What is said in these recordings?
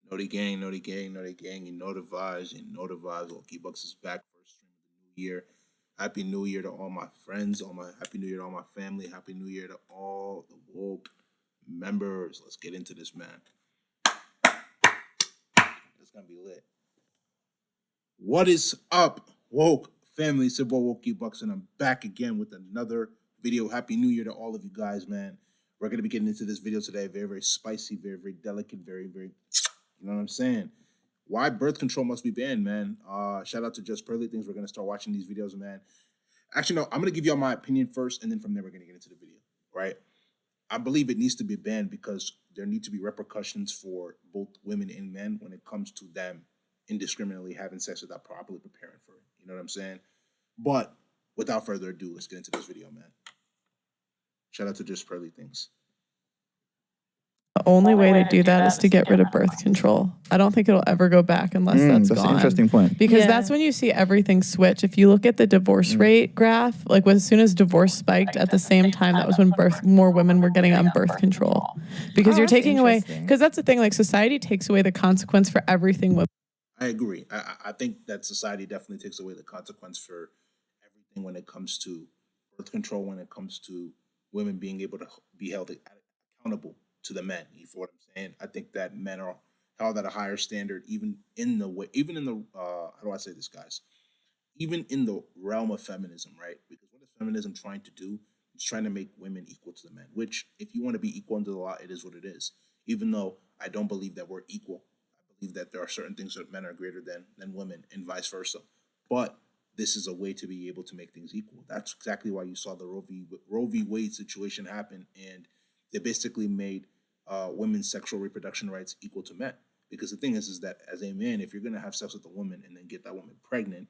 Naughty gang, naughty gang, naughty gang. You know the vibes, you know the vibes. Loki Bucks is back first stream of the new year. Happy New Year to all my friends, all my Happy New Year to all my family. Happy New Year to all the woke members. Let's get into this, man. It's gonna be lit. What is up, woke family? It's your boy Wokey Bucks, and I'm back again with another video. Happy New Year to all of you guys, man. We're gonna be getting into this video today. Very, very spicy, very, very delicate, very, very. You know what I'm saying? Why birth control must be banned, man. Shout out to Just Pearly Things. We're gonna start watching these videos, man. Actually, no, I'm gonna give y'all my opinion first, and then from there we're gonna get into the video. Right? I believe it needs to be banned because there need to be repercussions for both women and men when it comes to them indiscriminately having sex without properly preparing for it. You know what I'm saying? But without further ado, let's get into this video, man. Shout out to Just Pearly Things. The only way to do that is to get rid of birth control. I don't think it'll ever go back unless that's gone. That's an interesting point. Because that's when you see everything switch. If you look at the divorce rate graph, like as soon as divorce spiked, at the same time, that was when more women were getting on birth control. Because you're taking away, because that's the thing, like society takes away the consequence for everything. I agree. I think that society definitely takes away the consequence for everything when it comes to birth control, when it comes to women being able to be held accountable to the men. You feel what I'm saying? I think that men are held at a higher standard, even in the way, even in the how do I say this, guys? Even in the realm of feminism, right? Because what is feminism trying to do? It's trying to make women equal to the men. Which, if you want to be equal under the law, it is what it is. Even though I don't believe that we're equal, I believe that there are certain things that men are greater than women, and vice versa. But this is a way to be able to make things equal. That's exactly why you saw the Roe v. Wade situation happen, and they basically made women's sexual reproduction rights equal to men. Because the thing is that as a man, if you're going to have sex with a woman and then get that woman pregnant,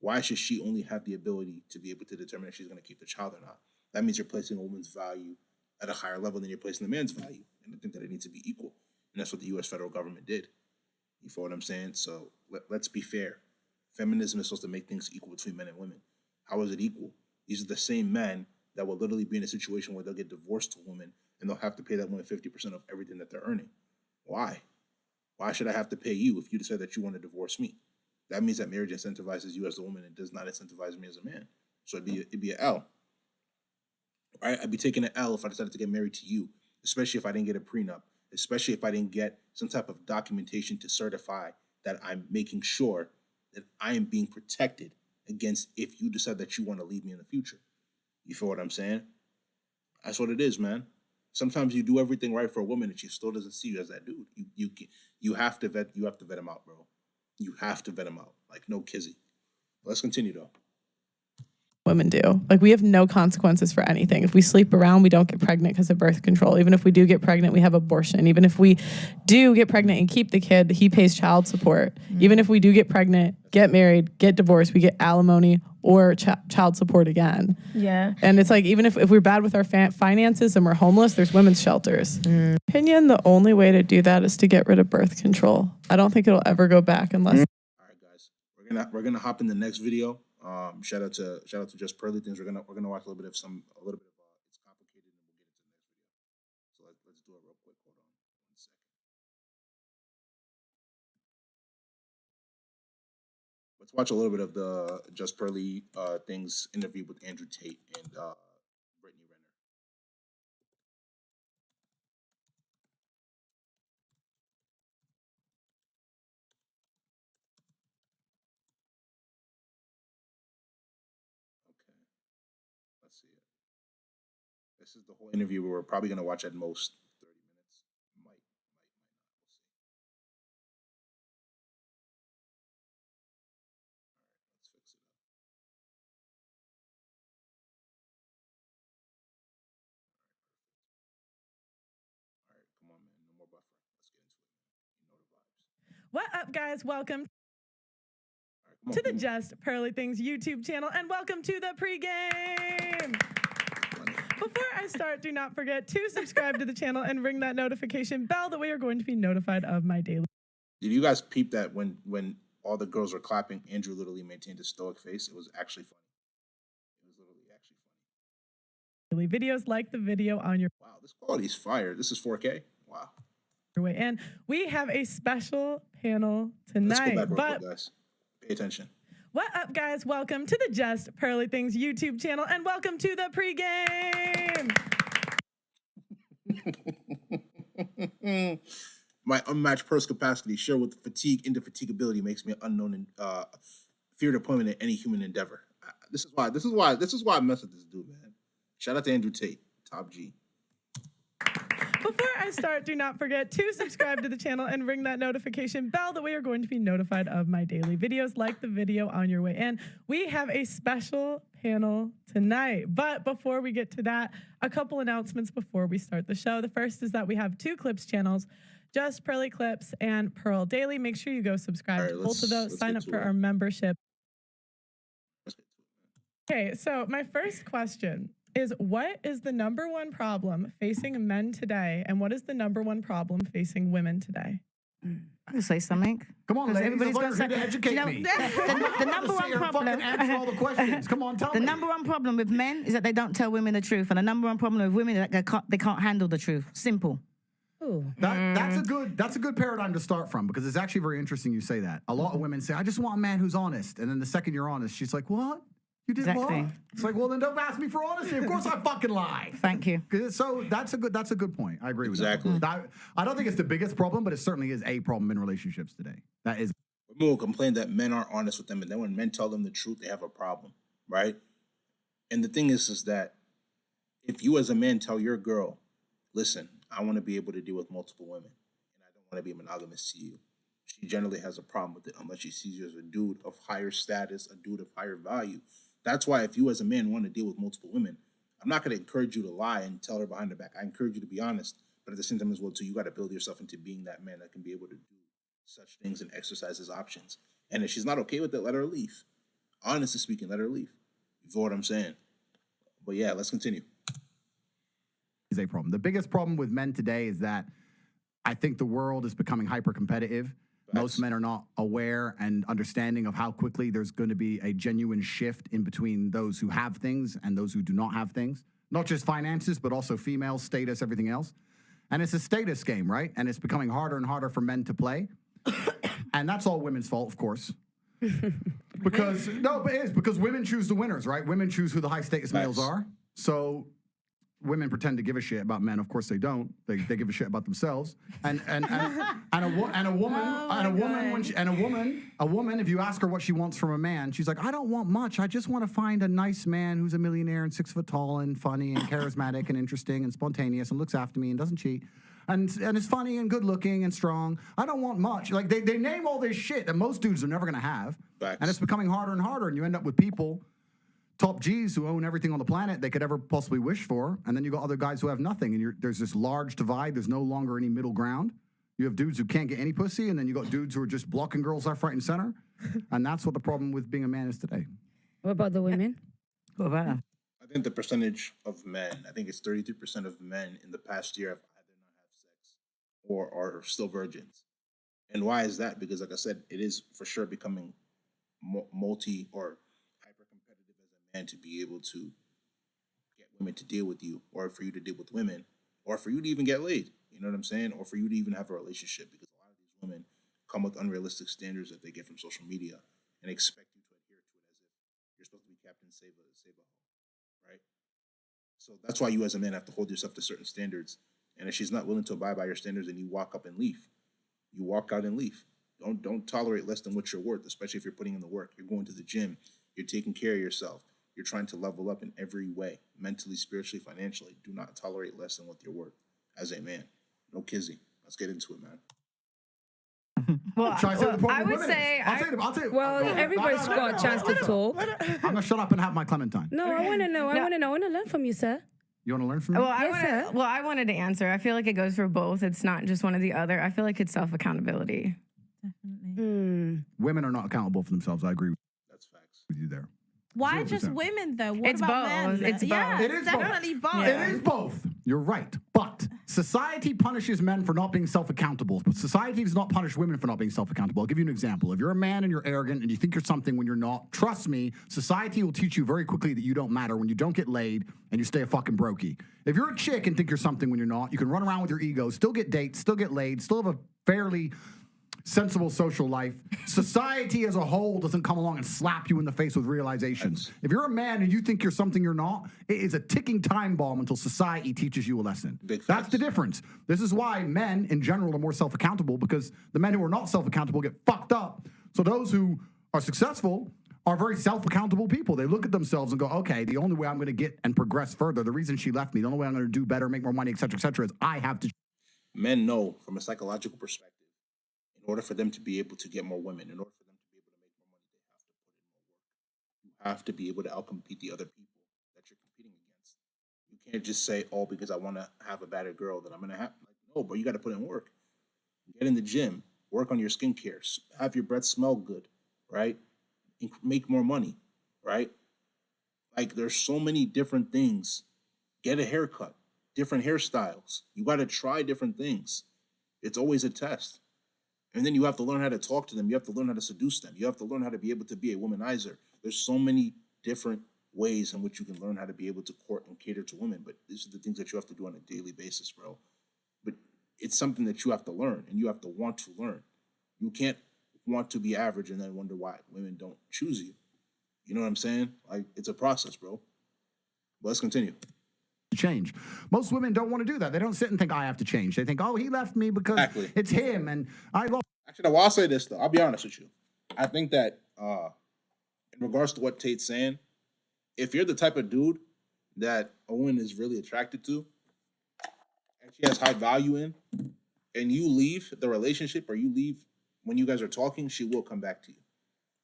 why should she only have the ability to be able to determine if she's going to keep the child or not? That means you're placing a woman's value at a higher level than you're placing the man's value. And I think that it needs to be equal. And that's what the US federal government did. You feel what I'm saying? So let's be fair. Feminism is supposed to make things equal between men and women. How is it equal? These are the same men that will literally be in a situation where they'll get divorced to a woman and they'll have to pay that woman 50% of everything that they're earning. Why? Why should I have to pay you if you decide that you want to divorce me? That means that marriage incentivizes you as a woman and does not incentivize me as a man. So it'd be an L. Right? I'd be taking an L if I decided to get married to you, especially if I didn't get a prenup, especially if I didn't get some type of documentation to certify that I'm making sure that I am being protected against if you decide that you want to leave me in the future. You feel what I'm saying? That's what it is, man. Sometimes you do everything right for a woman and she still doesn't see you as that dude. You have to vet him out, bro. You have to vet him out. Like no kizzy. Let's continue though. Women do. Like we have no consequences for anything. If we sleep around, we don't get pregnant because of birth control. Even if we do get pregnant, we have abortion. Even if we do get pregnant and keep the kid, he pays child support. Even if we do get pregnant, get married, get divorced, we get alimony or child support again. Yeah. And it's like, even if we're bad with our finances and we're homeless, there's women's shelters. Opinion, the only way to do that is to get rid of birth control. I don't think it'll ever go back unless. All right, guys. We're gonna hop in the next video. Shout out to Just Pearly Things. We're gonna watch a little bit of it's complicated, and we'll get into the next video. So let's do it real quick. Hold on 1 second. Let's watch a little bit of the Just Pearly Things interview with Andrew Tate and Brittany Renner. Okay, let's see it. This is the whole interview. We're probably gonna watch at most 30 minutes. Might not. We'll see. Let's fix it up. All right, come on, man. No more buffering. Let's get into it, man. You know the vibes. What up, guys? Welcome All right, come on, to the come on. Just Pearly Things YouTube channel, and welcome to the pregame. Before I start, do not forget to subscribe to the channel and ring that notification bell. That way you're going to be notified of my daily. Did you guys peep that when all the girls were clapping, Andrew literally maintained a stoic face? It was actually funny. It was literally actually funny. Videos. Like the video on your. Wow, this quality is fire. This is 4K. Wow. way. And we have a special panel Let's tonight. go back real quick, guys. Pay attention. What up, guys? Welcome to the Just Pearly Things YouTube channel, and welcome to the pregame. My unmatched purse capacity, shared with fatigue, indefatigability, makes me an unknown and feared opponent in any human endeavor. This is why I mess with this dude, man. Shout out to Andrew Tate, top G. Before I start, do not forget to subscribe to the channel and ring that notification bell. That way you're going to be notified of my daily videos. Like the video on your way in. We have a special panel tonight. But before we get to that, a couple announcements before we start the show. The first is that we have 2 Clips channels, Just Pearly Clips and Pearl Daily. Make sure you go subscribe to both of those. Sign up for our membership. Okay, so my first question is, what is the #1 problem facing men today, and what is the #1 problem facing women today? I can say something. Come on, ladies. Everybody's Everybody's got going to educate me. The number one problem. Answer all the questions. Come on, tell The me. #1 problem with men is that they don't tell women the truth, and the #1 problem with women is that they can't handle the truth. Simple. That's a good paradigm to start from, because it's actually very interesting you say that. A lot of women say, I just want a man who's honest. And then the second you're honest, she's like, what? You did Exactly. what? It's like, well, then don't ask me for honesty. Of course I fucking lie. Thank you. So that's a good point. I agree with Exactly. that. I don't think it's the biggest problem, but it certainly is a problem in relationships today. That is. Women will complain that men aren't honest with them, and then when men tell them the truth, they have a problem, right? And the thing is that if you as a man tell your girl, listen, I want to be able to deal with multiple women, and I don't want to be monogamous to you, she generally has a problem with it unless she sees you as a dude of higher status, a dude of higher value. That's why if you as a man want to deal with multiple women, I'm not going to encourage you to lie and tell her behind her back. I encourage you to be honest, but at the same time as well, too, you got to build yourself into being that man that can be able to do such things and exercise his options. And if she's not okay with it, let her leave. Honestly speaking, let her leave. You feel what I'm saying? But yeah, let's continue. Is a problem. The biggest problem with men today is that I think the world is becoming hyper competitive. Most men are not aware and understanding of how quickly there's going to be a genuine shift in between those who have things and those who do not have things. Not just finances, but also female status, everything else. And it's a status game, right? And it's becoming harder and harder for men to play. And that's all women's fault, of course. Because it is because women choose the winners, right? Women choose who the high status males are. So women pretend to give a shit about men. Of course they don't. They give a shit about themselves. And a woman, if you ask her what she wants from a man, she's like, I don't want much. I just want to find a nice man who's a millionaire and 6 foot tall and funny and charismatic and interesting and spontaneous and looks after me and doesn't cheat. And is funny and good looking and strong. I don't want much. Like they name all this shit that most dudes are never gonna have. Facts. And it's becoming harder and harder, and you end up with people, top G's, who own everything on the planet they could ever possibly wish for, and then you got other guys who have nothing, and there's this large divide. There's no longer any middle ground. You have dudes who can't get any pussy, and then you got dudes who are just blocking girls left, right, and center. And that's what the problem with being a man is today. What about the women? What about her? I think the percentage of men, I think it's 33% of men in the past year have either not had sex or are still virgins. And why is that? Because like I said, it is for sure becoming multi or hyper competitive as a man to be able to get women to deal with you, or for you to deal with women, or for you to even get laid. You know what I'm saying? Or for you to even have a relationship, because a lot of these women come with unrealistic standards that they get from social media and expect you to adhere to it as if you're supposed to be Captain Save a Hoe, right? So that's why you as a man have to hold yourself to certain standards. And if she's not willing to abide by your standards, then you walk up and leave. You walk out and leave. Don't tolerate less than what you're worth, especially if you're putting in the work. You're going to the gym. You're taking care of yourself. You're trying to level up in every way, mentally, spiritually, financially. Do not tolerate less than what you're worth as a man. No kizzy. Let's get into it, man. Well, Should I say what the problem I with would women say is? I'll tell you. Well, Go ahead. everybody's got a chance to talk. I'm gonna shut up and have my clementine. No, I want to know. I want to learn from you, sir. You want to learn from me? Well, Yes, sir. I wanted to answer. I feel like it goes for both. It's not just one or the other. I feel like it's self-accountability. Women are not accountable for themselves. I agree That's facts. with you there. Why just 0%. women though? What It's about both. men? It's Yeah, both. It is definitely both. It is both. You're right. But society punishes men for not being self-accountable. But society does not punish women for not being self-accountable. I'll give you an example. If you're a man and you're arrogant and you think you're something when you're not, trust me, society will teach you very quickly that you don't matter when you don't get laid and you stay a fucking brokey. If you're a chick and think you're something when you're not, you can run around with your ego, still get dates, still get laid, still have a fairly sensible social life. Society as a whole doesn't come along and slap you in the face with realizations. If you're a man and you think you're something you're not, it is a ticking time bomb until society teaches you a lesson. That's the difference. This is why men in general are more self-accountable, because the men who are not self-accountable get fucked up. So those who are successful are very self-accountable people. They look at themselves and go, okay, the only way I'm going to get and progress further, the reason she left me, the only way I'm going to do better, make more money, et cetera, is I have to. Men know from a psychological perspective, in order for them to be able to get more women, in order for them to be able to make more money, they have to put in more work. You have to be able to outcompete the other people that you're competing against. You can't just say, oh, because I want to have a better girl that I'm going to have. Like, no, but you got to put in work. Get in the gym, work on your skincare, have your breath smell good, right? Make more money, right? Like, there's so many different things. Get a haircut, different hairstyles. You got to try different things. It's always a test. And then you have to learn how to talk to them. You have to learn how to seduce them. You have to learn how to be able to be a womanizer. There's so many different ways in which you can learn how to be able to court and cater to women. But these are the things that you have to do on a daily basis, bro. But it's something that you have to learn, and you have to want to learn. You can't want to be average and then wonder why women don't choose you. You know what I'm saying? Like, it's a process, bro. But let's continue. Change. Most women don't want to do that. They don't sit and think, I have to change. They think, oh, he left me because it's him, and I lost. Actually, well, I'll say this, though. I'll be honest with you. I think that in regards to what Tate's saying, if you're the type of dude that a woman is really attracted to and she has high value in, and you leave the relationship or you leave when you guys are talking, she will come back to you.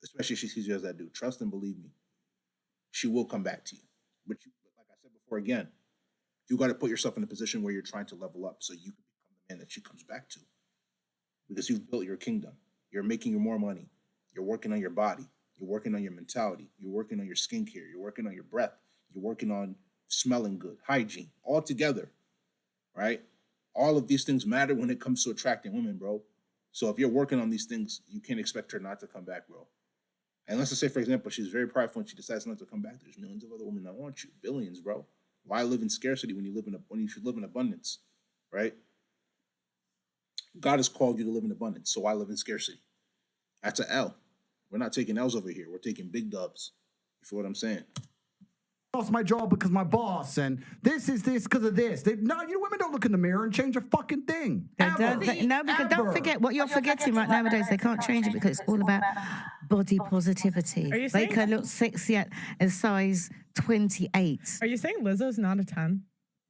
Especially if she sees you as that dude. Trust and believe me. She will come back to you. But like I said before, again, you got to put yourself in a position where you're trying to level up so you can become the man that she comes back to. Because you've built your kingdom. You're making more money. You're working on your body. You're working on your mentality. You're working on your skincare. You're working on your breath. You're working on smelling good, hygiene, all together, right? All of these things matter when it comes to attracting women, bro. So if you're working on these things, you can't expect her not to come back, bro. And let's just say, for example, she's very prideful and she decides not to come back. There's millions of other women that want you. Billions, bro. Why live in scarcity when you should live in abundance, right? God has called you to live in abundance, so why live in scarcity? That's an L. We're not taking L's over here. We're taking big dubs. You feel what I'm saying? Lost my job because my boss, and this because of this. Women don't look in the mirror and change a fucking thing. Because don't forget what you're forgetting right nowadays. They can't change it because it's all about body positivity. Are you They saying- can look sexy at a size 28. Are you saying Lizzo's not a 10?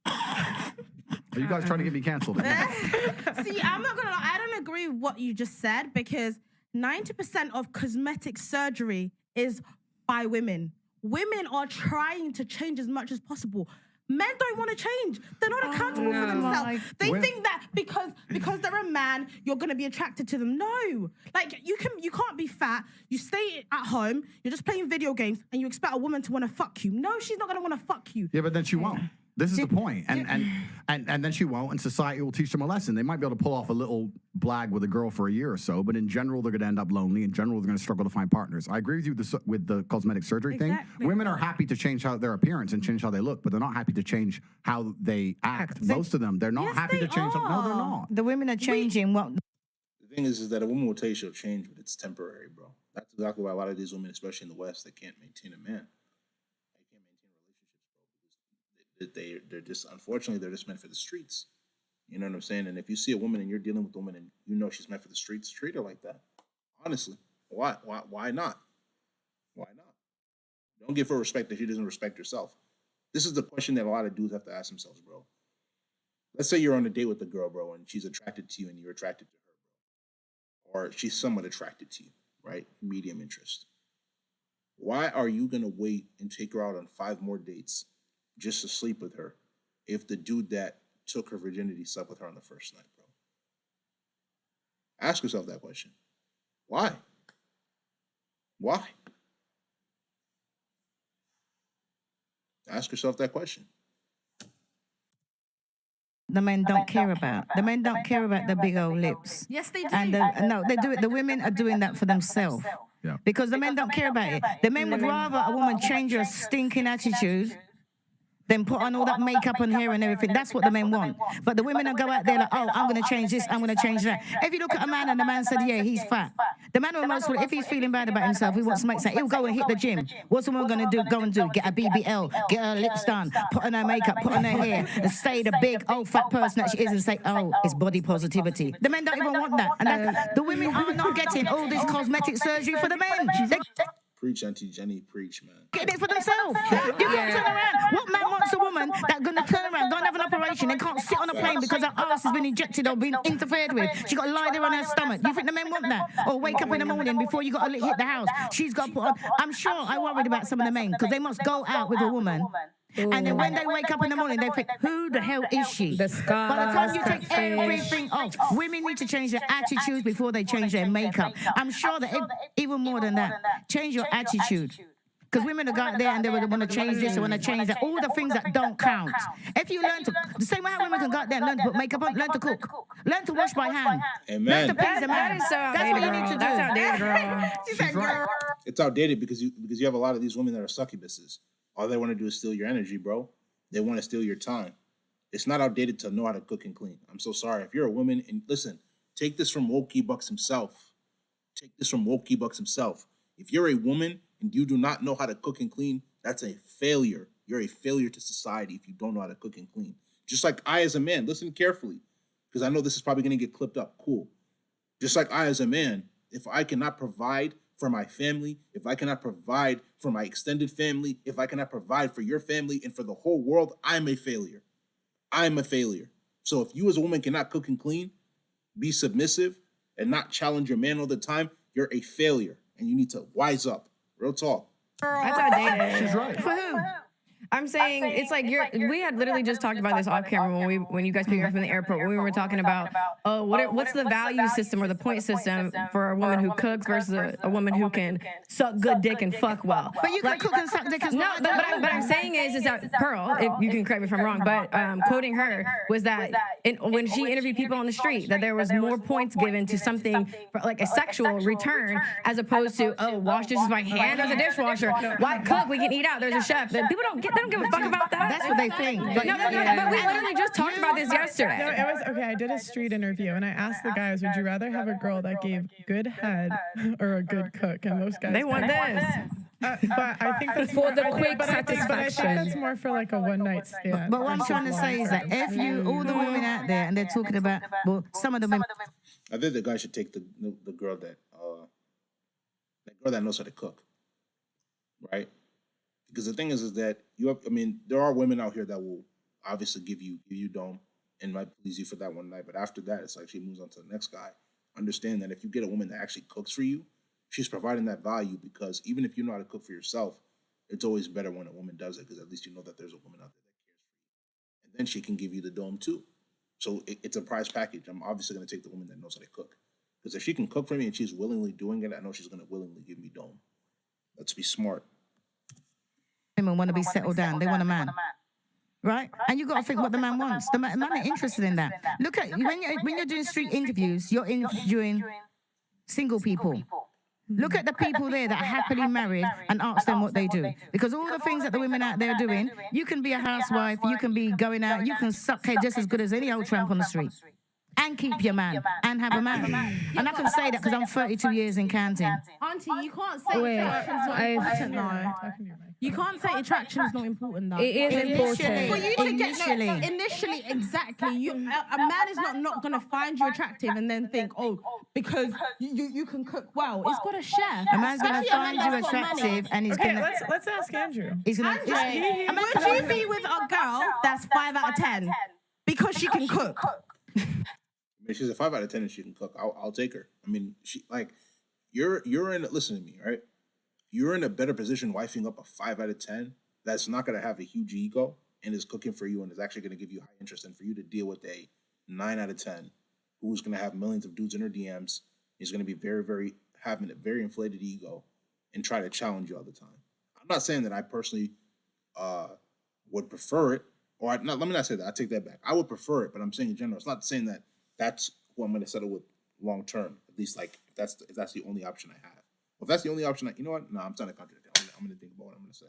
Are you guys trying to get me canceled? See, I'm not gonna lie, I don't agree with what you just said because 90% of cosmetic surgery is by women. Women are trying to change as much as possible. Men don't want to change. They're not accountable for themselves. They think that because they're a man, you're gonna be attracted to them. No, like you can't be fat. You stay at home. You're just playing video games, and you expect a woman to want to fuck you. No, she's not gonna want to fuck you. Yeah, but then she won't. This is the point. And then she won't, and society will teach them a lesson. They might be able to pull off a little blag with a girl for a year or so, but in general, they're going to end up lonely. In general, they're going to struggle to find partners. I agree with you with the cosmetic surgery thing. Women are happy to change their appearance and change how they look, but they're not happy to change how they act. Most of them, they're not happy to change. No, they're not. The women are changing what The thing is that a woman will tell you she'll change, but it's temporary, bro. That's exactly why a lot of these women, especially in the West, they can't maintain a man. They can't maintain relationships, bro, because they're just, unfortunately, they're just meant for the streets. You know what I'm saying? And if you see a woman and you're dealing with a woman and you know she's meant for the streets, treat her like that. Honestly, why not? Why not? Don't give her respect if she doesn't respect herself. This is the question that a lot of dudes have to ask themselves, bro. Let's say you're on a date with a girl, bro, and she's attracted to you and you're attracted to her, bro. Or she's somewhat attracted to you, right? Medium interest. Why are you going to wait and take her out on 5 more dates just to sleep with her if the dude that took her virginity slept with her on the first night, bro? Ask yourself that question. Why? Ask yourself that question. the men don't care about. The men don't care about the big old lips. Yes, they do. And no, they do it. The women are doing that for themselves. Yeah. Because the men don't care about it. The men would rather a woman change her stinking attitude than put on all that makeup and hair and everything. That's what the men want. But the women will go out there like, oh, I'm going to change this, I'm going to change that. If you look at a man and the man said, yeah, he's fat. The man will most, if he's feeling bad about himself, he wants to make sense. He'll go and hit the gym. What's the woman going to do? Go and do? Get a BBL, get her lips done, put on her makeup, put on her hair, and stay the big old fat person that she is and say, oh, it's body positivity. The men don't even want that. And the women are not getting all this cosmetic surgery for the men. They're Preach, Auntie Jenny, preach, man. getting it for themselves. You can't turn around. What man wants a woman that's going to turn around, don't have an operation, and can't sit on a plane because her ass has been injected or been interfered with? She got to lie there on her stomach. You think the men want that? Or wake up in the morning before you got to hit the house. She's got to put on. I'm sure I worried about some of the men because they must go out with a woman. And then when they wake up in the morning, they think, who the hell is she? The scars, By the time you take catfish. everything off, women need to change their attitudes before they change their makeup. I'm sure that even more than that, change your attitude. Because women will go out there and they want to change this, they want to change that. All the things that don't count. If you learn to, the same way how women can go out there and learn to put makeup on, learn to cook, learn to wash by hand, learn Amen. to please a man. That is so That's outdated, what you need girl. to do. That's outdated, girl. She's right. It's outdated because you have a lot of these women that are succubuses. All they want to do is steal your energy, bro. They want to steal your time. It's not outdated to know how to cook and clean. I'm so sorry. If you're a woman, and listen, take this from Wokey Bucks himself. Take this from Wokey Bucks himself. If you're a woman and you do not know how to cook and clean, that's a failure. You're a failure to society if you don't know how to cook and clean. Just like I as a man, listen carefully, because I know this is probably going to get clipped up. Cool. Just like I as a man, if I cannot provide for my family, if I cannot provide for my extended family, if I cannot provide for your family and for the whole world, I'm a failure. I'm a failure. So if you as a woman cannot cook and clean, be submissive, and not challenge your man all the time, you're a failure. And you need to wise up. Real talk. That's outdated. She's right. For who? I'm saying it's like we had literally just talked about this off camera when you guys picked me up from the airport when we were talking about what's the value system or the point system for a woman who cooks versus a woman who can suck good dick and fuck well. But you can cook and suck dick as well. No, but I'm saying is that Pearl, if you can correct me if I'm wrong, but quoting her was that when she interviewed people on the street, that there was more points given to something like a sexual return as opposed to wash dishes by hand. There's a dishwasher. Why cook? We can eat out. There's a chef. That people they don't give a fuck about that. That's what they think. No, but we literally just talked about this yesterday. No, it was okay. I did a street interview and I asked the guys, would you rather have a girl that gave good head or a good cook? And most guys They want this. But I think that's For the more, quick but I think satisfaction. that's more for like a one night stand. But what I'm trying to say is that if you, all the women out there, and they're talking about, well, some of the women, I think the guy should take the girl that knows how to cook, right? Because the thing is that there are women out here that will obviously give you dome and might please you for that one night, but after that, it's like she moves on to the next guy. Understand that if you get a woman that actually cooks for you, she's providing that value, because even if you know how to cook for yourself, it's always better when a woman does it, because at least you know that there's a woman out there that cares for you. And then she can give you the dome too. So it's a prize package. I'm obviously going to take the woman that knows how to cook, because if she can cook for me and she's willingly doing it, I know she's going to willingly give me dome. Let's be smart. women want to be settled down. They want a man. Right? And you got to think what the man wants. The man ain't interested in that. Look at, when you're doing street interviews, you're interviewing single people. Look at the people there that are happily married and ask them what they do. Because all the things that the women out there are doing, you can be a housewife, you can be going out, you can suck head just as good as any old tramp on the street. And keep your man. And have a man. And I can say that because I'm 32 years in counting. Auntie, you can't say Wait, attraction's not important, no. You can't say attraction is not important, though. It is important. For you to get Initially. initially, exactly. A man is not going to find you attractive and then think, because you can cook well. It's got a chef. A man's going to Especially a find man you that's got money. attractive and he's Okay, going to... let's ask Andrew. He's going to... Andre, would you be with a girl that's 5 out of 10 because she can cook? If she's a 5 out of 10 and she can cook, I'll take her. I mean, you're in. Listen to me, right? You're in a better position wifing up a 5 out of 10 that's not going to have a huge ego and is cooking for you and is actually going to give you high interest, and for you to deal with a 9 out of 10 who's going to have millions of dudes in her DMs, is going to be very having a very inflated ego and try to challenge you all the time. I'm not saying that I personally would prefer it, or no, let me not say that. I take that back. I would prefer it, but I'm saying in general. It's not saying that that's who I'm going to settle with long term. At least like if that's the only option I have. If that's the only option, you know what? No, I'm trying to contradict. I'm going to think about what I'm going to say.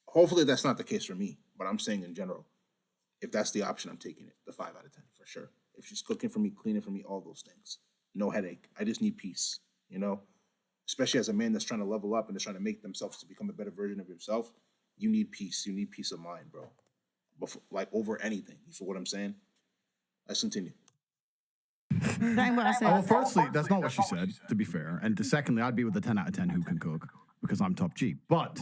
Hopefully that's not the case for me, but I'm saying in general, if that's the option, I'm taking it. The 5 out of 10 for sure. If she's cooking for me, cleaning for me, all those things, no headache. I just need peace. You know, especially as a man that's trying to level up and is trying to make themselves to become a better version of himself. You need peace. You need peace of mind, bro. Before, like over anything. You feel what I'm saying? Let's continue. That ain't what I said. Well, firstly, that's not what she said, to be fair. And secondly, I'd be with the 10 out of 10 who can cook because I'm top G. But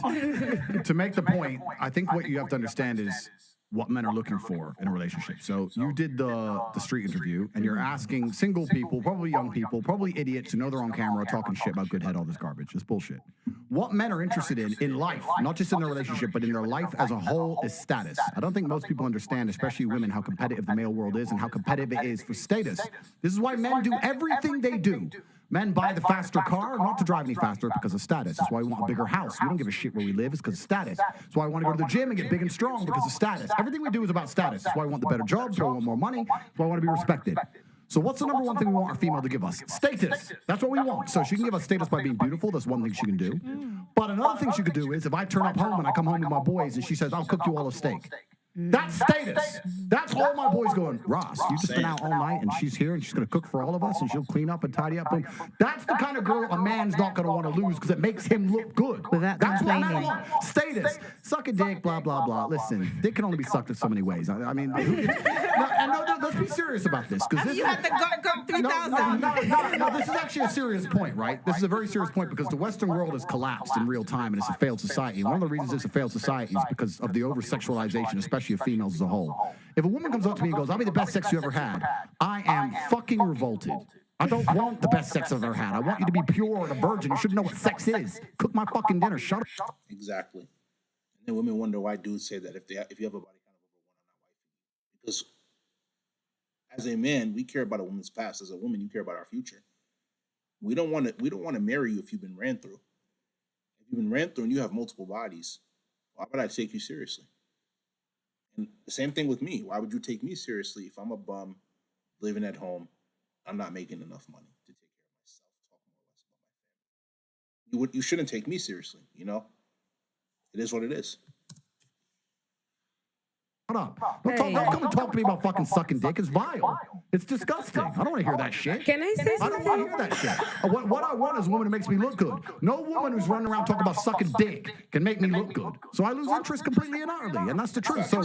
to make the point, I think what you have to understand is what men are looking for in a relationship. So you did the street interview, and you're asking single people, probably young people, probably idiots who know they're on camera talking shit about good head, all this garbage. It's bullshit. What men are interested in life, not just in their relationship, but in their life as a whole, is status. I don't think most people understand, especially women, how competitive the male world is and how competitive it is for status. This is why men do everything they do. Men buy the faster car, not to drive any faster, because of status. That's why we want a bigger house. We don't give a shit where we live. It's because of status. That's why I want to go to the gym and get big and strong, because of status. Everything we do is about status. That's why I want the better jobs. That's why I want more money. That's why I want to be respected. So what's the number one thing we want our female to give us? Status. That's what we want. So she can give us status by being beautiful. That's one thing she can do. But another thing she could do is if I turn up home and I come home with my boys and she says, I'll cook you all a steak. That's status. That's all my boys going, Ross, you've just been out all night and she's here and she's going to cook for all of us and she'll clean up and tidy up. Boom. That's the kind of girl a man's not going to want to lose because it makes him look good. Without That's what men complaining. want. Status. Suck a dick, blah, blah, blah. Listen, dick can only be sucked in so many ways. I mean, let's be serious about this. Because You had the gut 3000. No, this is actually a serious point, right? This is a very serious point because the Western world has collapsed in real time and it's a failed society. And one of the reasons it's a failed society is because of the over-sexualization, especially of females as a whole. If a woman comes up to me and goes, I'll be the best sex you ever had, I am fucking revolted. I don't want the best sex I've ever had. I want you to be pure and a virgin. You should know what sex is. Cook my fucking dinner. Shut up. Exactly. And then women wonder why dudes say that if you have a body count of over 1, I'm not wifing you. Because as a man, we care about a woman's past. As a woman, you care about our future. We don't want to marry you if you've been ran through. If you've been ran through and you have multiple bodies, why would I take you seriously? And the same thing with me. Why would you take me seriously if I'm a bum, living at home, I'm not making enough money to take care of myself, talk more or less about my family? You shouldn't take me seriously, you know? It is what it is. Shut up. Don't come and talk to me about fucking sucking dick. It's vile. It's disgusting. I don't want to hear that shit. Can I say I don't want to hear that shit. What I want is a woman who makes me look good. No woman who's running around talking about sucking dick can make me look good. So I lose interest completely and utterly, and that's the truth. So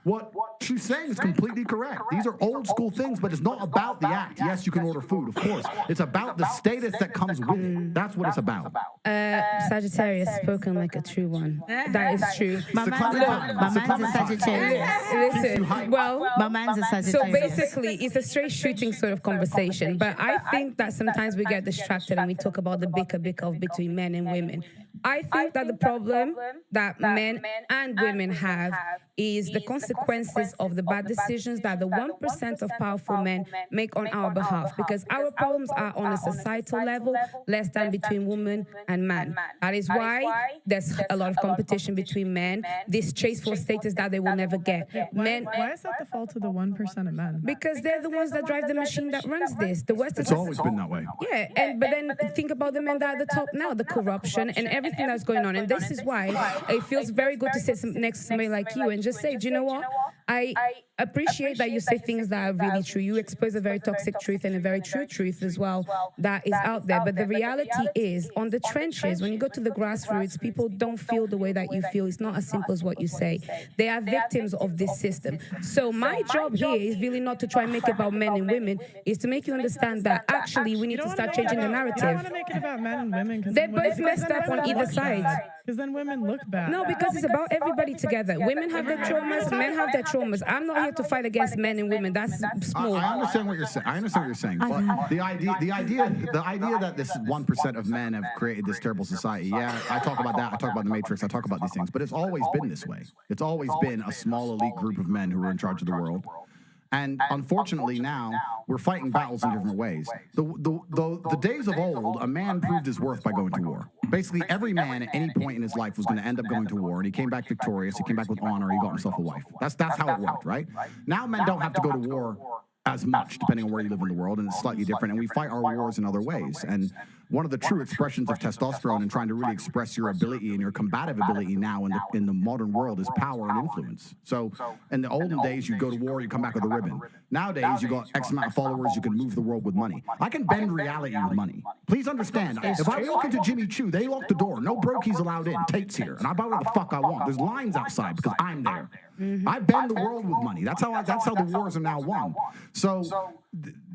what she's saying is completely correct. These are old school things, but it's not about the act. Yes, you can order food, of course. It's about the status that comes with it. That's what it's about. Sagittarius spoken like a true one. That is true. My man's a Sagittarius. Listen, well, My man's a so Sagittarius. basically, it's a straight shooting sort of conversation. But I think that sometimes we get distracted and we talk about the bicker of between men and women. I think that the problem that men and women have is the consequences of the bad decisions that the 1% of powerful men make on our behalf. Because our problems are on a societal level, less than between woman and man. That is why there's a lot of competition between men. This chase for status that they will never get. Men, Why is that the fault of the 1% of men? because they're the ones that drive the machine that runs this. The West It's is always been that way. yeah, but then think about the men that are at the top now, the corruption and everything that's going on. And this is why it feels very good to sit next to somebody like you and just say, do you know what? I appreciate that you say things that are really true. You expose a very toxic truth and a very true truth as well that is out there. But the reality is, on the trenches, when you go to the grassroots, people don't feel the way that you feel. It's not as simple as what you say. They are victims of this system. So my job here is really not to try and make it about men and women, is to make you understand that actually we need to start changing the You don't narrative. want to make it about men and women because They're both messed up on either side. Because then women look bad. No, because it's about everybody together. Women have their traumas, men have their traumas. I'm not here to fight against men and women. That's small. I understand what you're saying. I understand what you're saying. But the idea that this 1% of men have created this terrible society. Yeah, I talk about that. I talk about the Matrix. I talk about these things. But it's always been this way. It's always been a small elite group of men who are in charge of the world. And unfortunately now, we're fighting battles in different ways. The days of old, a man proved his worth by going to war. Basically, every man at any point in his life was going to end up going to war, and he came back victorious. He came back with honor. He got himself a wife. That's how it worked, right? Now men don't have to go to war as much, depending on where you live in the world, and it's slightly different. And we fight our wars in other ways. And one of the true expressions of testosterone and trying to really express your ability and your combative ability now in the modern world is power and influence. So in the olden days, you go to war, you come back with a ribbon. Nowadays, you got X amount of followers, you can move the world with money. I can bend reality with money. Please understand, if I walk into Jimmy Choo, they lock the door. No brokies allowed in. Tate's here. And I buy what the fuck I want. There's lines outside because I'm there. I bend the world with money. That's how the wars are now won. So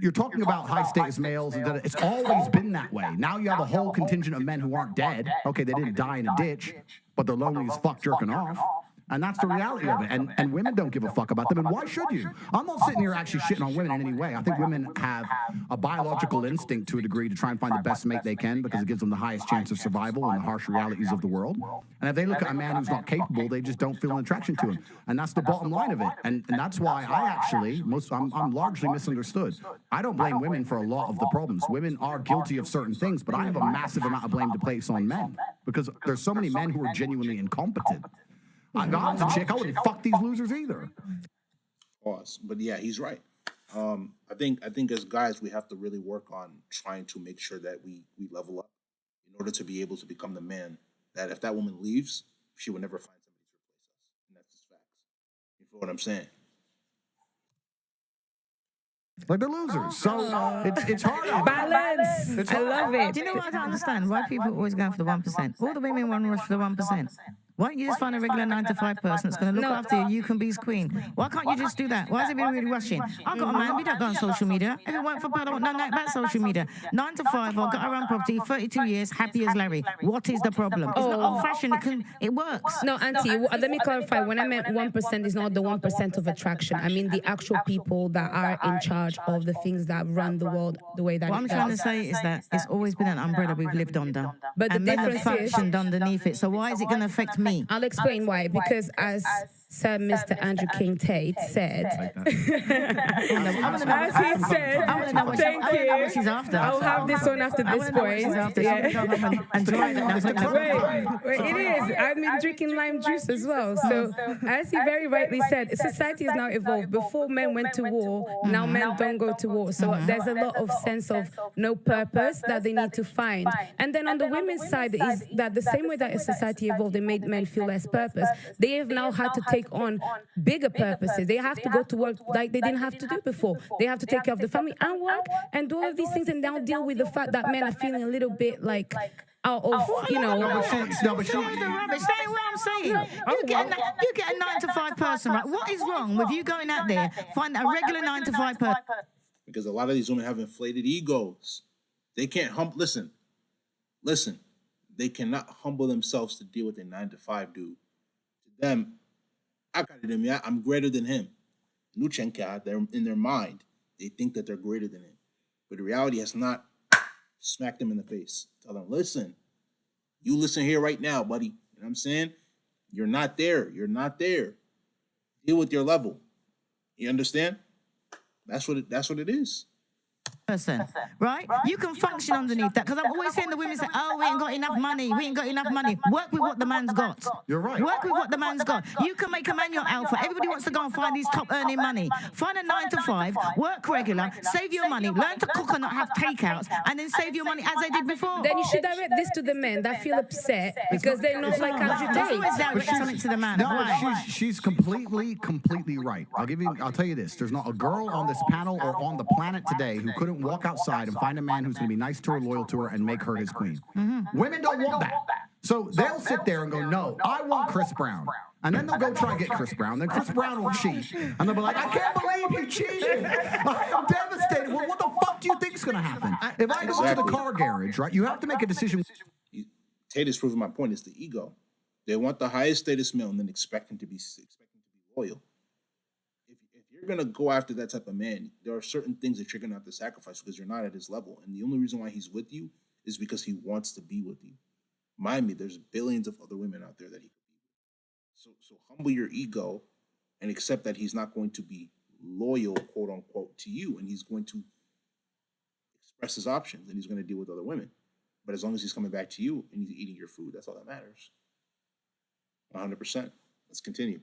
you're talking about high status males, and it's always been that way. Now you have a whole contingent of men who aren't dead. Okay, they didn't die in a ditch, but they're lonely as fuck jerking off. And that's the reality of it. And women don't give a fuck about them. And why should you? I'm not sitting here actually shitting on women in any way. I think women have a biological instinct to a degree to try and find the best mate they can because it gives them the highest chance of survival in the harsh realities of the world. And if they look at a man who's not capable, they just don't feel an attraction to him. And that's the bottom line of it. And that's why I actually, I'm largely misunderstood. I don't blame women for a lot of the problems. Women are guilty of certain things, but I have a massive amount of blame to place on men because there's so many men who are genuinely incompetent. I was a chick. I wouldn't fuck these losers either. Pause. But yeah, he's right. I think as guys, we have to really work on trying to make sure that we level up in order to be able to become the man that if that woman leaves, she will never find somebody to replace us. And that's just facts. You feel what I'm saying? Like they're losers. So it's hard. Balance. I love it. Do you know what I don't understand? Why people always going for the 1%? All the women want to rush for the 1%. Why don't you just find a regular 9-to-5 person that's going to look after you? You can be his queen. Why can't you just do that? Why is it really rushing? I've got a man. We don't go on social media. If it weren't for Pearl, I want nothing about social media. 9 to 5. I've got our own property. 32 years. Happy as Larry. What is the problem? It's not old-fashioned. It works. No, Auntie, let me clarify. When I meant 1% is not the 1% of attraction. I mean the actual people that are in charge of the things that run the world the way that What it I'm does. trying to say is that it's always been an umbrella we've lived under. But the and men have difference is- functioned underneath it. So why is it going to affect me? I'll explain why. Because as Sir Mr. Andrew King Tate said, as he said, I want to know what she's after. I'll have this one after I this wanna know what she's point. after. Yeah. So we go home and try that now. Wait, it is. I've been drinking lime juice as well. So, as he very rightly said, society has now evolved. Before men went to war, now men don't go to war. So there's a lot of sense of no purpose that they need to find. And then on the women's side is that the same way that society evolved and made men feel less purpose, they have now had to take on bigger purposes. They have to go to work like they didn't have to do before. They have to take care of the family and work and do all of these things and now deal with the fact that men are feeling a little bit like out of, you know. That ain't what I'm saying. You get a 9-to-5 person, right? What is wrong with you going out there, find a regular 9-to-5 person? Because a lot of these women have inflated egos. They can't listen. They cannot humble themselves to deal with a 9-to-5 dude. To them, I'm greater than him. Nuchenka, they're in their mind. They think that they're greater than him. But the reality has not smacked them in the face. Tell them, listen, you listen here right now, buddy. You know what I'm saying? You're not there. You're not there. Deal with your level. You understand? That's what it is. Person, right? You can function underneath that because I'm always hearing the women say, "Oh, we ain't got enough money. We ain't got enough money." Work with what the man's got. You're right. Work with what the man's got. You can make a man your alpha. Everybody wants to go and find these top earning money. Find a 9-to-5, work regular, save your money, learn to cook and not have takeouts, and then save your money as they did before. Then you should direct this to the men that feel upset because they're not like Andrew It's always Tate. direct something to the man. No, Why? she's completely right. I'll tell you this. There's not a girl on this panel or on the planet today who couldn't walk outside and find a man who's going to be nice to her, loyal to her, and make her his queen. Women don't want that. So they'll sit there and go, no, I want Chris Brown. And then they'll go try and get Chris Brown. Then Chris Brown will cheat. And they'll be like, I can't believe you cheated. I am devastated. Well, what the fuck do you think's going to happen? If I go to the car garage, right, you have to make a decision. Tate is proving my point. It's the ego. They want the highest status male and then expect him to be loyal. If you're gonna go after that type of man, there are certain things that you're gonna have to sacrifice because you're not at his level. And the only reason why he's with you is because he wants to be with you. Mind me, there's billions of other women out there that he could be with. So humble your ego and accept that he's not going to be loyal, quote unquote, to you, and he's going to express his options and he's going to deal with other women. But as long as he's coming back to you and he's eating your food, that's all that matters. 100%. Let's continue.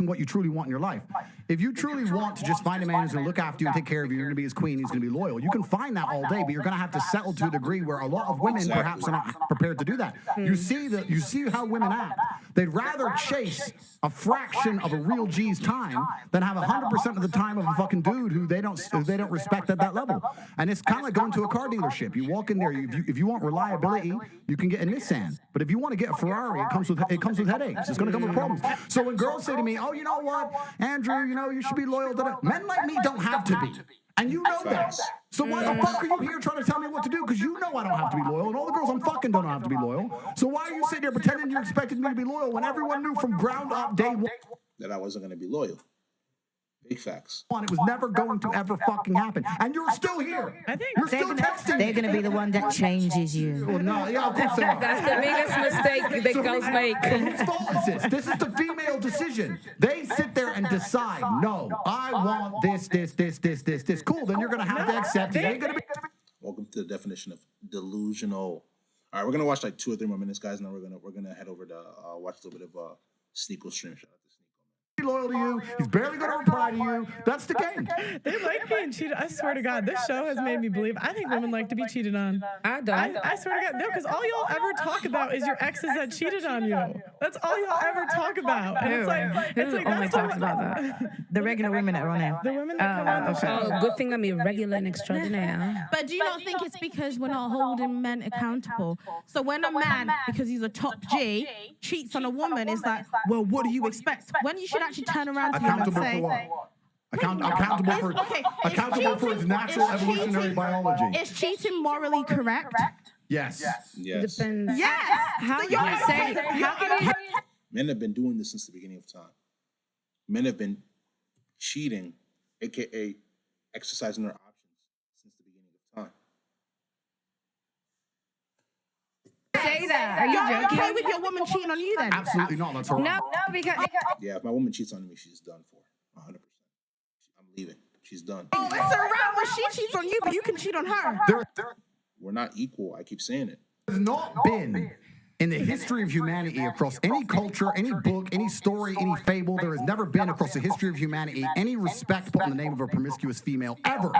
What you truly want in your life. If you truly want to just find a man who's going to look after you and take care of you, you're going to be his queen, he's going to be loyal. You can find that all day, but you're going to have to settle to a degree where a lot of women perhaps are not prepared to do that. You see how women act. They'd rather chase a fraction of a real G's time than have 100% of the time of a fucking dude who they don't respect at that level. And it's kind of like going to a car dealership. You walk in there, if you want reliability, you can get a Nissan. But if you want to get a Ferrari, it comes with headaches. It's going to come with problems. So when girls say to me, "Oh, you know what, Andrew, you should be loyal to that," men like me don't have to be. And you know that. So why the fuck are you here trying to tell me what to do? Because you know I don't have to be loyal, and all the girls I'm fucking don't have to be loyal. So why are you sitting there pretending you expected me to be loyal when everyone knew from ground up day one That I wasn't going to be loyal. Big facts. it was never going to ever fucking happen? And you're still here. I think You're still texting me. They're going to be the one that changes you. Well, no, yeah, of course they are. That's the biggest mistake that girls make. Whose fault is this? This is the female decision. They sit there and decide, no, I want this. Cool, then you're going to have to accept it. Ain't gonna be. Welcome to the definition of delusional. All right, we're gonna watch like 2 or 3 more minutes, guys. Now we're gonna head over to watch a little bit of Sneeko stream. Shout out to Sneeko. Loyal to you. He's barely going to reply to you. That's the game. they like being cheated. I swear to God, this show has made me believe. I think women like to be cheated on. I don't. I swear to God, no, because all y'all ever talk about is your exes that cheated on you. That's all y'all ever talk about. And it's like Who only that's talks about that? The regular women that are on there. the women that come on the show. Oh, good thing I'm irregular and extraordinaire. But do you not think it's because we're not holding men accountable? So when a man, because he's a top G, cheats on a woman, it's like, well, what do you expect? When you should actually turn around to him and Accountable say, for what? Accountable for his natural evolutionary biology. is cheating morally correct? Yes. Yes. Depends. Yes. How So can you're you say? How can you? Men have been doing this since the beginning of time. Men have been cheating, aka exercising their options, since the beginning of time. Say that? Are you You're okay joking? with your woman cheating on you then? Absolutely not. That's horrible. No, because Yeah, if my woman cheats on me, she's done for. 100%. I'm leaving. She's done. Oh, it's a wrap when she cheats on you, but you can cheat on her. There We're not equal. I keep saying it. has not been in the history of humanity, across any culture, any book, any story, any fable, there has never been across the history of humanity any respect put on the name of a promiscuous female ever.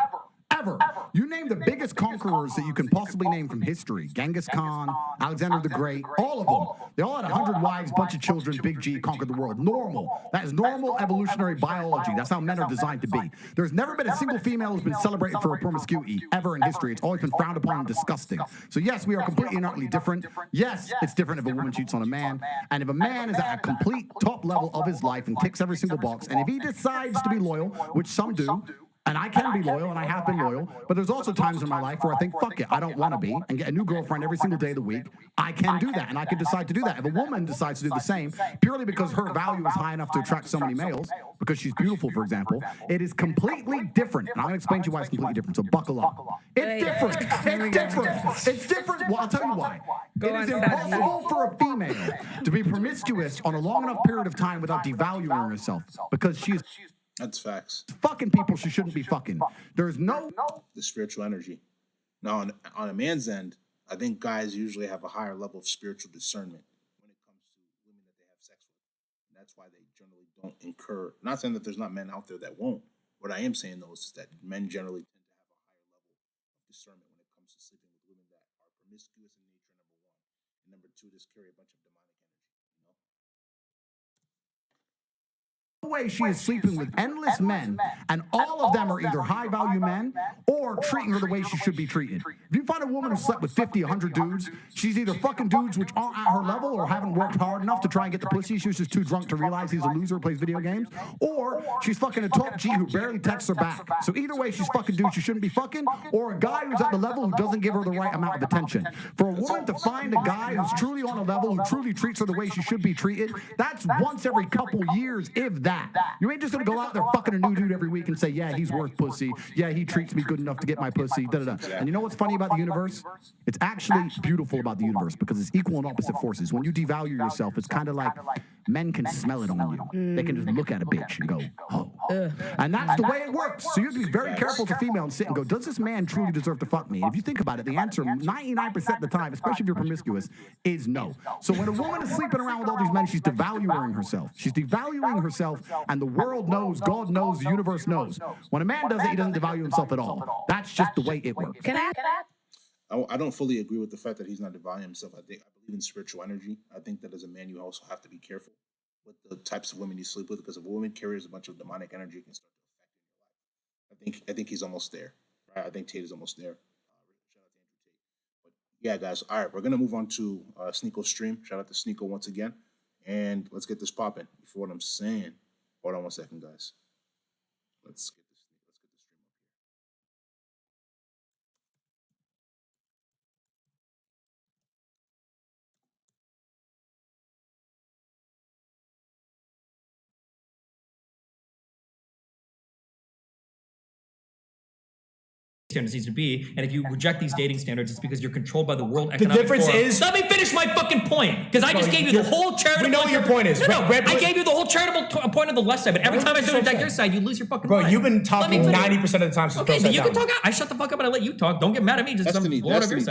Ever. You name the biggest conquerors that you can possibly name from history. Genghis Khan, Alexander the Great, all of them. They all had 100 wives, bunch of children, Big G, conquered the world. Normal. That is normal evolutionary biology. That's how men are designed to be. There's never been a single female who's been celebrated for her promiscuity ever in history. It's always been frowned upon and disgusting. So yes, we are completely and utterly different. Yes, it's different if a woman cheats on a man. And if a man is at a complete top level of his life and ticks every single box, and if he decides to be loyal, which some do, and I can be loyal, and I have been loyal, but there's also times in my life where I think, fuck it, I don't want to be, and get a new girlfriend every single day of the week. I can do that, and I can decide to do that. If a woman decides to do the same, purely because her value is high enough to attract so many males, because she's beautiful, for example, it is completely different. And I'm going to explain to you why it's completely different, so buckle up. It's different. It's different. It's different. Well, I'll tell you why. It is impossible for a female to be promiscuous on a long enough period of time without devaluing herself, because she's That's facts. fucking people she shouldn't be fucking. There's no The spiritual energy. Now, on a man's end, I think guys usually have a higher level of spiritual discernment when it comes to women that they have sex with. And that's why they generally don't incur. Not saying that there's not men out there that won't. What I am saying, though, is that men generally tend to have a higher level of discernment when it comes to sleeping with women that are promiscuous in nature, number one. And number two, just carry a bunch of demonic energy, you know? way she is sleeping with endless men, and all of them are either high-value men or treating her the way she should be treated. If you find a woman who slept with 50, 100 dudes, she's either fucking dudes which aren't at her level or haven't worked hard enough to try and get the pussy. She was just too drunk to realize he's a loser who plays video games. Or she's fucking a top G who barely texts her back. So either way, she's fucking dudes she shouldn't be fucking, or a guy who's at the level who doesn't give her the right amount of attention. For a woman to find a guy who's truly on a level, who truly treats her the way she should be treated, that's once every couple years, if that. You ain't just gonna go out there fucking a new dude every week and say, yeah, he's worth pussy. Yeah, he treats me good enough to get my pussy. Da, da, da. And you know what's funny about the universe? It's actually beautiful about the universe because it's equal and opposite forces. When you devalue yourself, it's kind of like men can smell it on you. They can just look at a bitch and go, oh. And that's the way it works. So you have to be very careful as a female and sit and go, does this man truly deserve to fuck me? If you think about it, the answer 99% of the time, especially if you're promiscuous, is no. So when a woman is sleeping around with all these men, she's devaluing herself. She's devaluing herself, and the world knows, God knows, the universe knows. When a man does it, he doesn't devalue himself at all. That's just the way it works. I don't fully agree with the fact that he's not devaluing himself. I believe in spiritual energy. I think that as a man, you also have to be careful with the types of women you sleep with, because if a woman carries a bunch of demonic energy, it can start to affect your life. I think he's almost there. Right? I think Tate is almost there. Shout out to Andrew Tate. But yeah, guys. All right, we're gonna move on to Sneeko's stream. Shout out to Sneeko once again, and let's get this popping. You feel what I'm saying? Hold on one second, guys. Let's get this stream up here. Standards needs to be, and if you reject these dating standards, it's because you're controlled by the World Economic Forum. The difference is... Let me finish my fucking point, because I just gave you the whole charitable... We know what your point is. No, I gave you the whole charitable point of the left side, but every time I show you your side, you lose your fucking mind. Bro, you've been talking 90% of the time since... Okay, but you can talk. I shut the fuck up and I let you talk. Don't get mad at me. Just Destiny,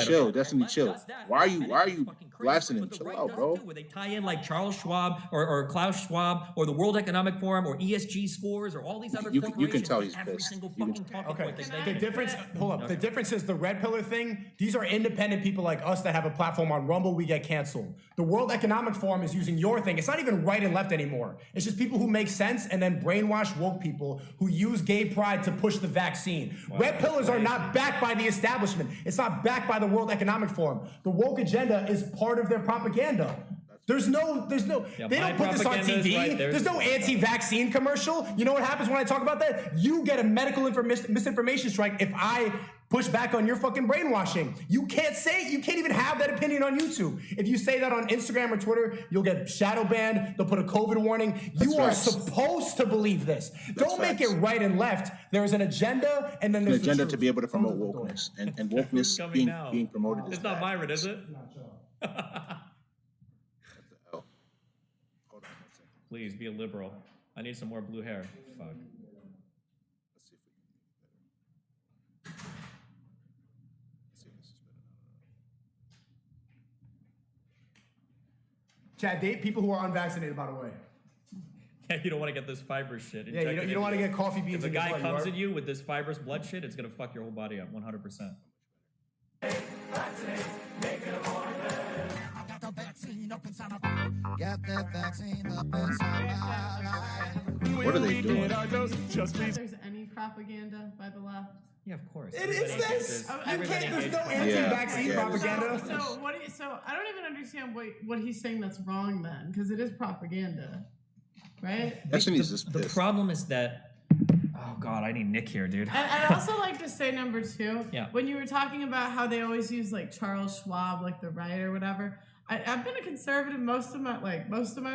chill. Destiny, chill. Why are you blasting him? Chill out, bro. Where they tie in like Charles Schwab or Klaus Schwab or the World Economic Forum or ESG scores or all these other corporations. You can tell he's every pissed. single fucking talking point they make. The difference... Hold up. The difference is the red pillar thing. These are independent people like us that have a platform on Rumble. We get canceled. The World Economic Forum is using your thing. It's not even right and left anymore. It's just people who make sense and then brainwash woke people who use gay pride to push the vaccine. Red pillars are not backed by the establishment. It's not backed by the World Economic Forum. The woke agenda is part of their propaganda. There's no, they don't put this on TV. Right. There's no anti-vaccine commercial. You know what happens when I talk about that? You get a medical misinformation strike if I push back on your fucking brainwashing. You can't even have that opinion on YouTube. If you say that on Instagram or Twitter, you'll get shadow banned. They'll put a COVID warning. You are supposed to believe this. Don't make it right and left. There's an agenda, and then there's an agenda to be able to promote wokeness, and wokeness being promoted. It's not Myron, is it? Please be a liberal. I need some more blue hair. Fuck. Let's see if we can get better. Let's see if this is better. Chad, date people who are unvaccinated, by the way. Yeah, you don't want to get this fibrous shit. Yeah, you don't want to get coffee beans. If a guy comes at you with this fibrous blood shit, it's gonna fuck your whole body up 100%. What are they doing? If there's any propaganda by the left. Yeah, of course. It's this. There's no anti-vaccine propaganda. So I don't even understand what he's saying that's wrong then, because it is propaganda, right? The problem is that. Oh God, I need Nick here, dude. And I'd also like to say number two. Yeah. When you were talking about how they always use like Charles Schwab, like the right or whatever. I've been a conservative most of my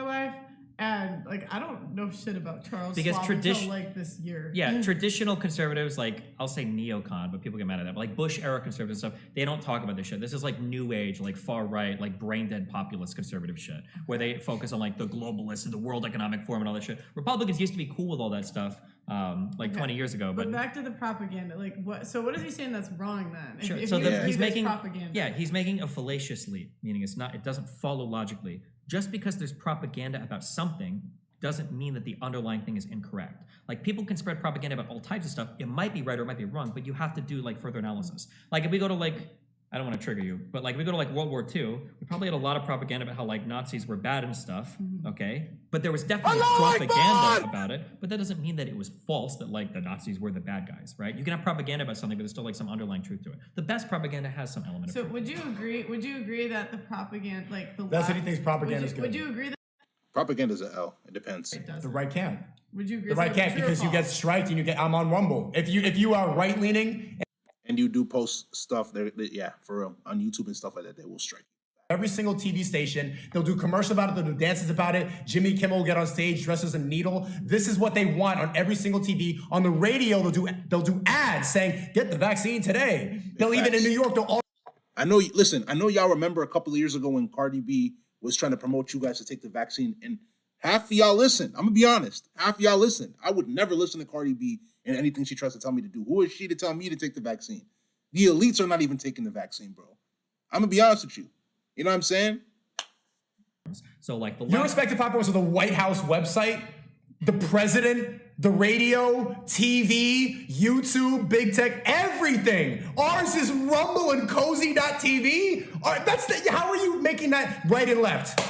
life, and like I don't know shit about Charles Schwab until like this year. Yeah, traditional conservatives, like I'll say neocon, but people get mad at that. But like Bush era conservative stuff, they don't talk about this shit. This is like new age, like far right, like brain dead populist conservative shit, where they focus on like the globalists and the World Economic Forum and all that shit. Republicans used to be cool with all that stuff, 20 years ago. But back to the propaganda, like what? So what is he saying that's wrong then? Sure. He's making propaganda. Yeah, he's making a fallacious leap, meaning it doesn't follow logically. Just because there's propaganda about something doesn't mean that the underlying thing is incorrect. Like people can spread propaganda about all types of stuff. It might be right or it might be wrong, but you have to do like further analysis. Like if we go to like, I don't want to trigger you, but like if we go to like World War II, we probably had a lot of propaganda about how like Nazis were bad and stuff, okay? But there was definitely propaganda about it, but that doesn't mean that it was false that like the Nazis were the bad guys, right? You can have propaganda about something, but there's still like some underlying truth to it. The best propaganda has some element of truth. So would you agree that the propaganda, like the That's what he thinks propaganda is good. Would you agree that Propaganda's an L. It depends. The right can't. Would you agree? The right can't because you get striked and I'm on Rumble. If you are right leaning and you do post stuff, yeah, for real, on YouTube and stuff like that, they will strike you. Every single TV station, they'll do commercials about it, they'll do dances about it. Jimmy Kimmel will get on stage dressed as a needle. This is what they want on every single TV. On the radio, they'll do ads saying, "Get the vaccine today." They'll even in New York, I know y'all remember a couple of years ago when Cardi B was trying to promote you guys to take the vaccine and Half of y'all listen. I'm gonna be honest. Half of y'all listen. I would never listen to Cardi B and anything she tries to tell me to do. Who is she to tell me to take the vaccine? The elites are not even taking the vaccine, bro. I'm gonna be honest with you. You know what I'm saying? So like the Your left, respective platforms are the White House website, the president, the radio, TV, YouTube, big tech, everything. Ours is Rumble and Cozy.tv. How are you making that right and left?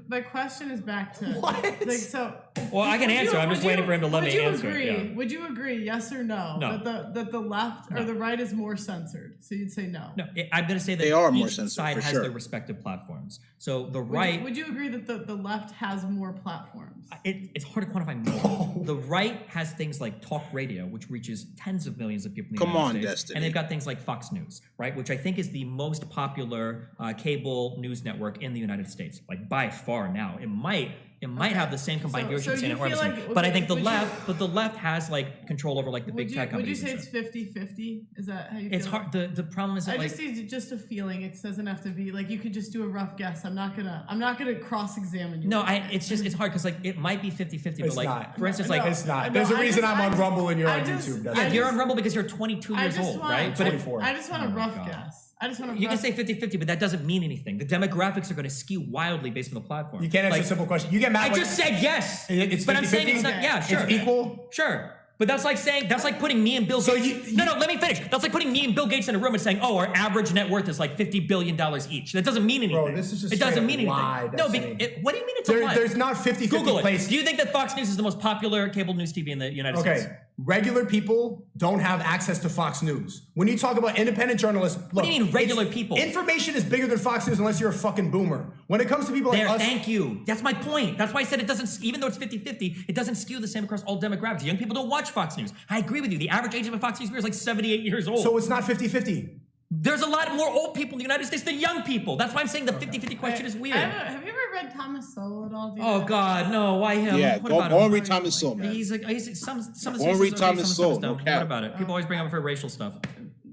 My question is back to What? Like, so. well, I can answer. I'm just waiting for him to let me answer. Yeah. Would you agree, yes or no, No. that the left or the right is more censored? So you'd say no. No, I'm going to say that They are each more censored, side for has sure. their respective platforms. So the Would right, you, would you agree that the left has more platforms? it's hard to quantify more. The right has things like talk radio, which reaches tens of millions of people in the Come United on, States. Destiny. And they've got things like Fox News, right? Which I think is the most popular cable news network in the United States, like by far now. It might have the same combined viewership So as you CNN or feel everything. like- but I okay, think the would you- left, but the left has like control over like the big tech Would you companies. say and it's stuff. 50-50? Is that how you feel? It's hard. The problem is that I like just need just a feeling. It doesn't have to be like you could just do a rough guess. I'm not gonna cross-examine you. no, it's hard because like it might be 50-50, but It's like not. for instance, No, like It's not. No, There's a I reason just- I'm on I just- Rumble and you're I on just- YouTube. I That's you're it. on Rumble because you're 22 years old, right? But if, 24. I just want a Oh my rough God. guess. I just want a you can rough say 50-50, but that doesn't mean anything. The demographics are going to skew wildly based on the platform. You can't answer Like, a simple question. You get mad I when- just said yes, It's but I'm saying 50-50? it's not. Yeah, sure. It's equal? Sure. But that's like putting me and Bill So Gates. No, let me finish. That's like putting me and Bill Gates in a room and saying, "Oh, our average net worth is like $50 billion each." That doesn't mean anything. Bro, this is just it doesn't straight mean anything. lie, No, Destiny. what do you mean it's a lie? There's not 50-50 Google it. place. Do you think that Fox News is the most popular cable news TV in the United States? Okay, regular people don't have access to Fox News. When you talk about independent journalists, look, do you mean regular it's- people? Information is bigger than Fox News unless you're a fucking boomer. When it comes to people like There, us, thank you. That's my point. That's why I said it doesn't, even though it's 50-50, it doesn't skew the same across all demographics. Young people don't watch Fox News. I agree with you. The average age of a Fox News viewer is like 78 years old. so it's not 50-50. There's a lot more old people in the United States than young people. That's why I'm saying the 50-50 question is weird. Have you ever read Thomas Sowell at all? Do you Oh know? God, no! Why him? Yeah, What go about and him? read Thomas Sowell, man. He's like some of the Go and read okay, Thomas some of the Sowell, no stuff. cap. What about it? People always bring him up for racial stuff.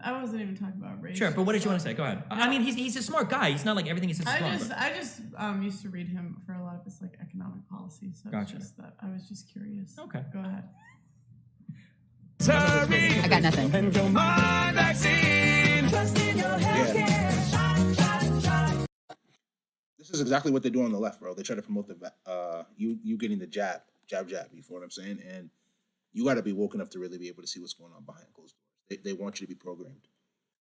I wasn't even talking about race. Sure, but what did you want to say? Go ahead. I mean, he's a smart guy. He's not like everything he says is wrong. I just used to read him for a lot of his like economic policy. So Gotcha. it's just that I was just curious. Okay. Go ahead. I got nothing. This is exactly what they do on the left, bro. They try to promote you getting the jab. You feel what I'm saying? And you got to be woke enough to really be able to see what's going on behind closed doors. They want you to be programmed.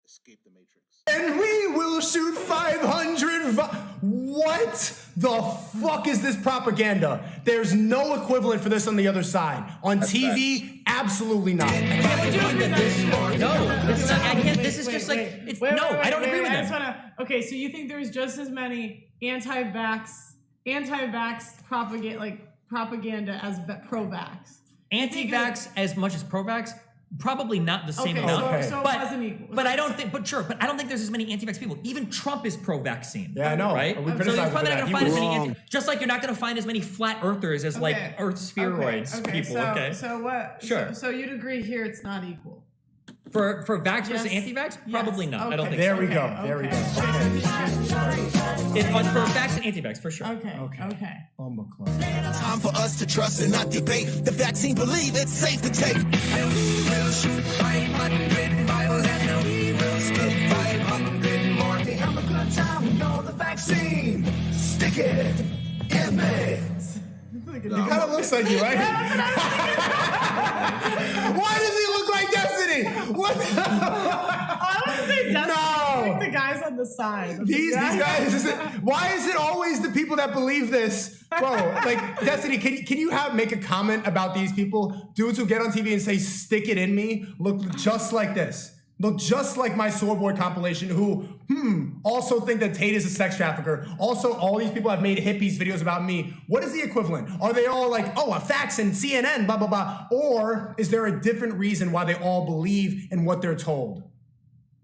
Escape the matrix. And we will shoot 500. What the fuck is this propaganda? There's no equivalent for this on the other side. On TV, absolutely not. No, this is not, I can't. This is just like it's, no. I don't agree with I just that. wanna. Okay, so you think there's just as many anti-vax propaganda as pro-vax? Anti-vax as much as pro-vax. Probably not the same Okay, amount. so it wasn't equal. But I don't think. But sure. But I don't think there's as many anti-vax people. Even Trump is pro-vaccine. Yeah, I know. Right. We So criticize you're him probably for not that. going to He find as was many. wrong. Just like you're not going to find as many flat earthers as like Earth spheroids people. Okay. So what? Sure. So you'd agree here it's not equal. For vax versus Yes. anti-vax, probably Yes. not. I don't think There so. we go. Okay, There we okay. go. It's for vax and anti-vax for sure. Okay. Bumble club. Time for us to trust and not debate. The vaccine, believe it's safe to take. And we will shoot 500 vials and we will skip 500 more. They have a good time with all the vaccine. Stick it in me. He kind of looks like you, right? Why does he look like Destiny? What? I want to say Destiny, No. like the guys on the side. These guys. Why is it always the people that believe this, bro? Like Destiny, can you make a comment about these people? Dudes who get on TV and say "stick it in me" look just like this. Look just like my Swordboy compilation. Who also think that Tate is a sex trafficker. Also, all these people have made hippies videos about me. What is the equivalent? Are they all like, oh, a fax and CNN, blah blah blah? Or is there a different reason why they all believe in what they're told?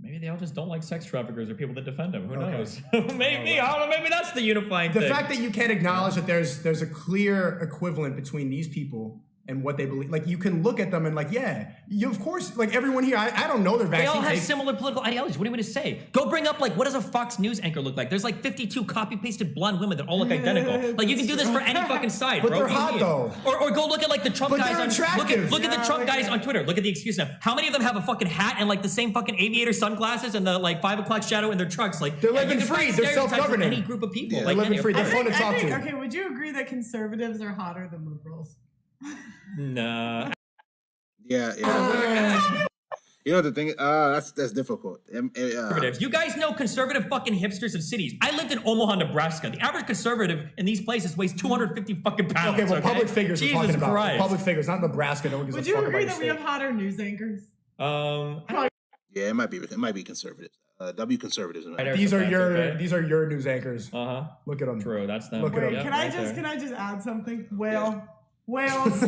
Maybe they all just don't like sex traffickers or people that defend them. Who knows? Maybe. I don't know. Maybe that's the unifying The thing. fact that you can't acknowledge that there's a clear equivalent between these people and what they believe. Like, you can look at them and like, yeah, you of course, like everyone here, I don't know their They vaccine all have takes. similar political ideologies. What do you want to say? Go bring up, like, what does a Fox News anchor look like? There's like 52 copy-pasted blonde women that all look identical. Like, you can do this for any fucking side, But bro. they're What do you hot, mean? though. Or go look at, like, the Trump But guys they're on... attractive. Look at the Trump guys on Twitter. Look at the excuse now. How many of them have a fucking hat and, like, the same fucking aviator sunglasses and the, like, 5 o'clock shadow in their trucks? Like, They're yeah, living you can free. find They're stereotypes with self-governing. any group of people. Yeah, like, they're living any- free. They're fun to talk to. Okay, would you agree that conservatives are hotter than liberals? Nah. Yeah. You know the thing? That's difficult. Conservatives. You guys know conservative fucking hipsters of cities. I lived in Omaha, Nebraska. The average conservative in these places weighs 250 fucking pounds. Okay, well, public figures we're Jesus talking about. Christ. Public figures, not Nebraska. No one gives Would a you fuck agree about that we have hotter news anchors? Yeah, it might be conservatives. W conservatives. These are your news anchors. Look at them. True, that's them. Look at them. Wait, can I just add something? Wales.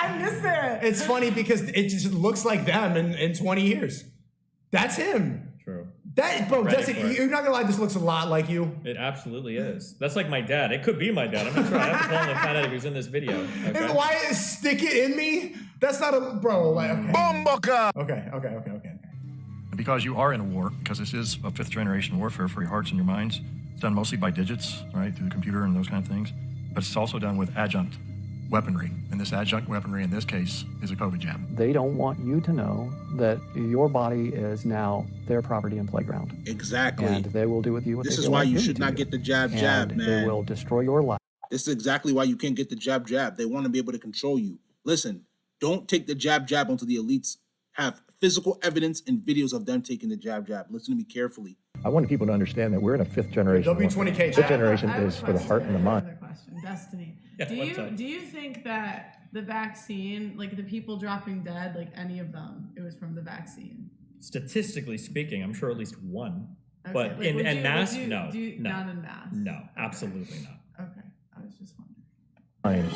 I miss it. It's funny because it just looks like them in 20 years. That's him. True. That, bro, Ready Justin, for it. you're not gonna lie, this looks a lot like you. It absolutely is. That's like my dad. It could be my dad. I'm not sure. I have to call him and find out if he's in this video. Okay? And why stick it in me? That's not a bro. Like, okay. Bumbucker! Okay. Because you are in a war, because this is a fifth generation warfare for your hearts and your minds. It's done mostly by digits, right, through the computer and those kind of things. But it's also done with adjunct weaponry. And this adjunct weaponry in this case is a COVID jab. They don't want you to know that your body is now their property and playground. Exactly. And they will do with you what This they is feel why like you doing should to not you. get the jab, And man. they will destroy your life. This is exactly why you can't get the jab. They want to be able to control you. Listen, don't take the jab until the elites have physical evidence and videos of them taking the jab. Listen to me carefully. I want people to understand that we're in a fifth generation. W20K. Fifth generation is for the heart and the mind. Another question, Destiny. Yeah, do what's up? you think that the vaccine, like the people dropping dead, like any of them, it was from the vaccine? Statistically speaking, I'm sure at least one. Okay, But like, would in you- mass, would you- no. do you- No. not in mass? No, absolutely not. Okay, I was just wondering.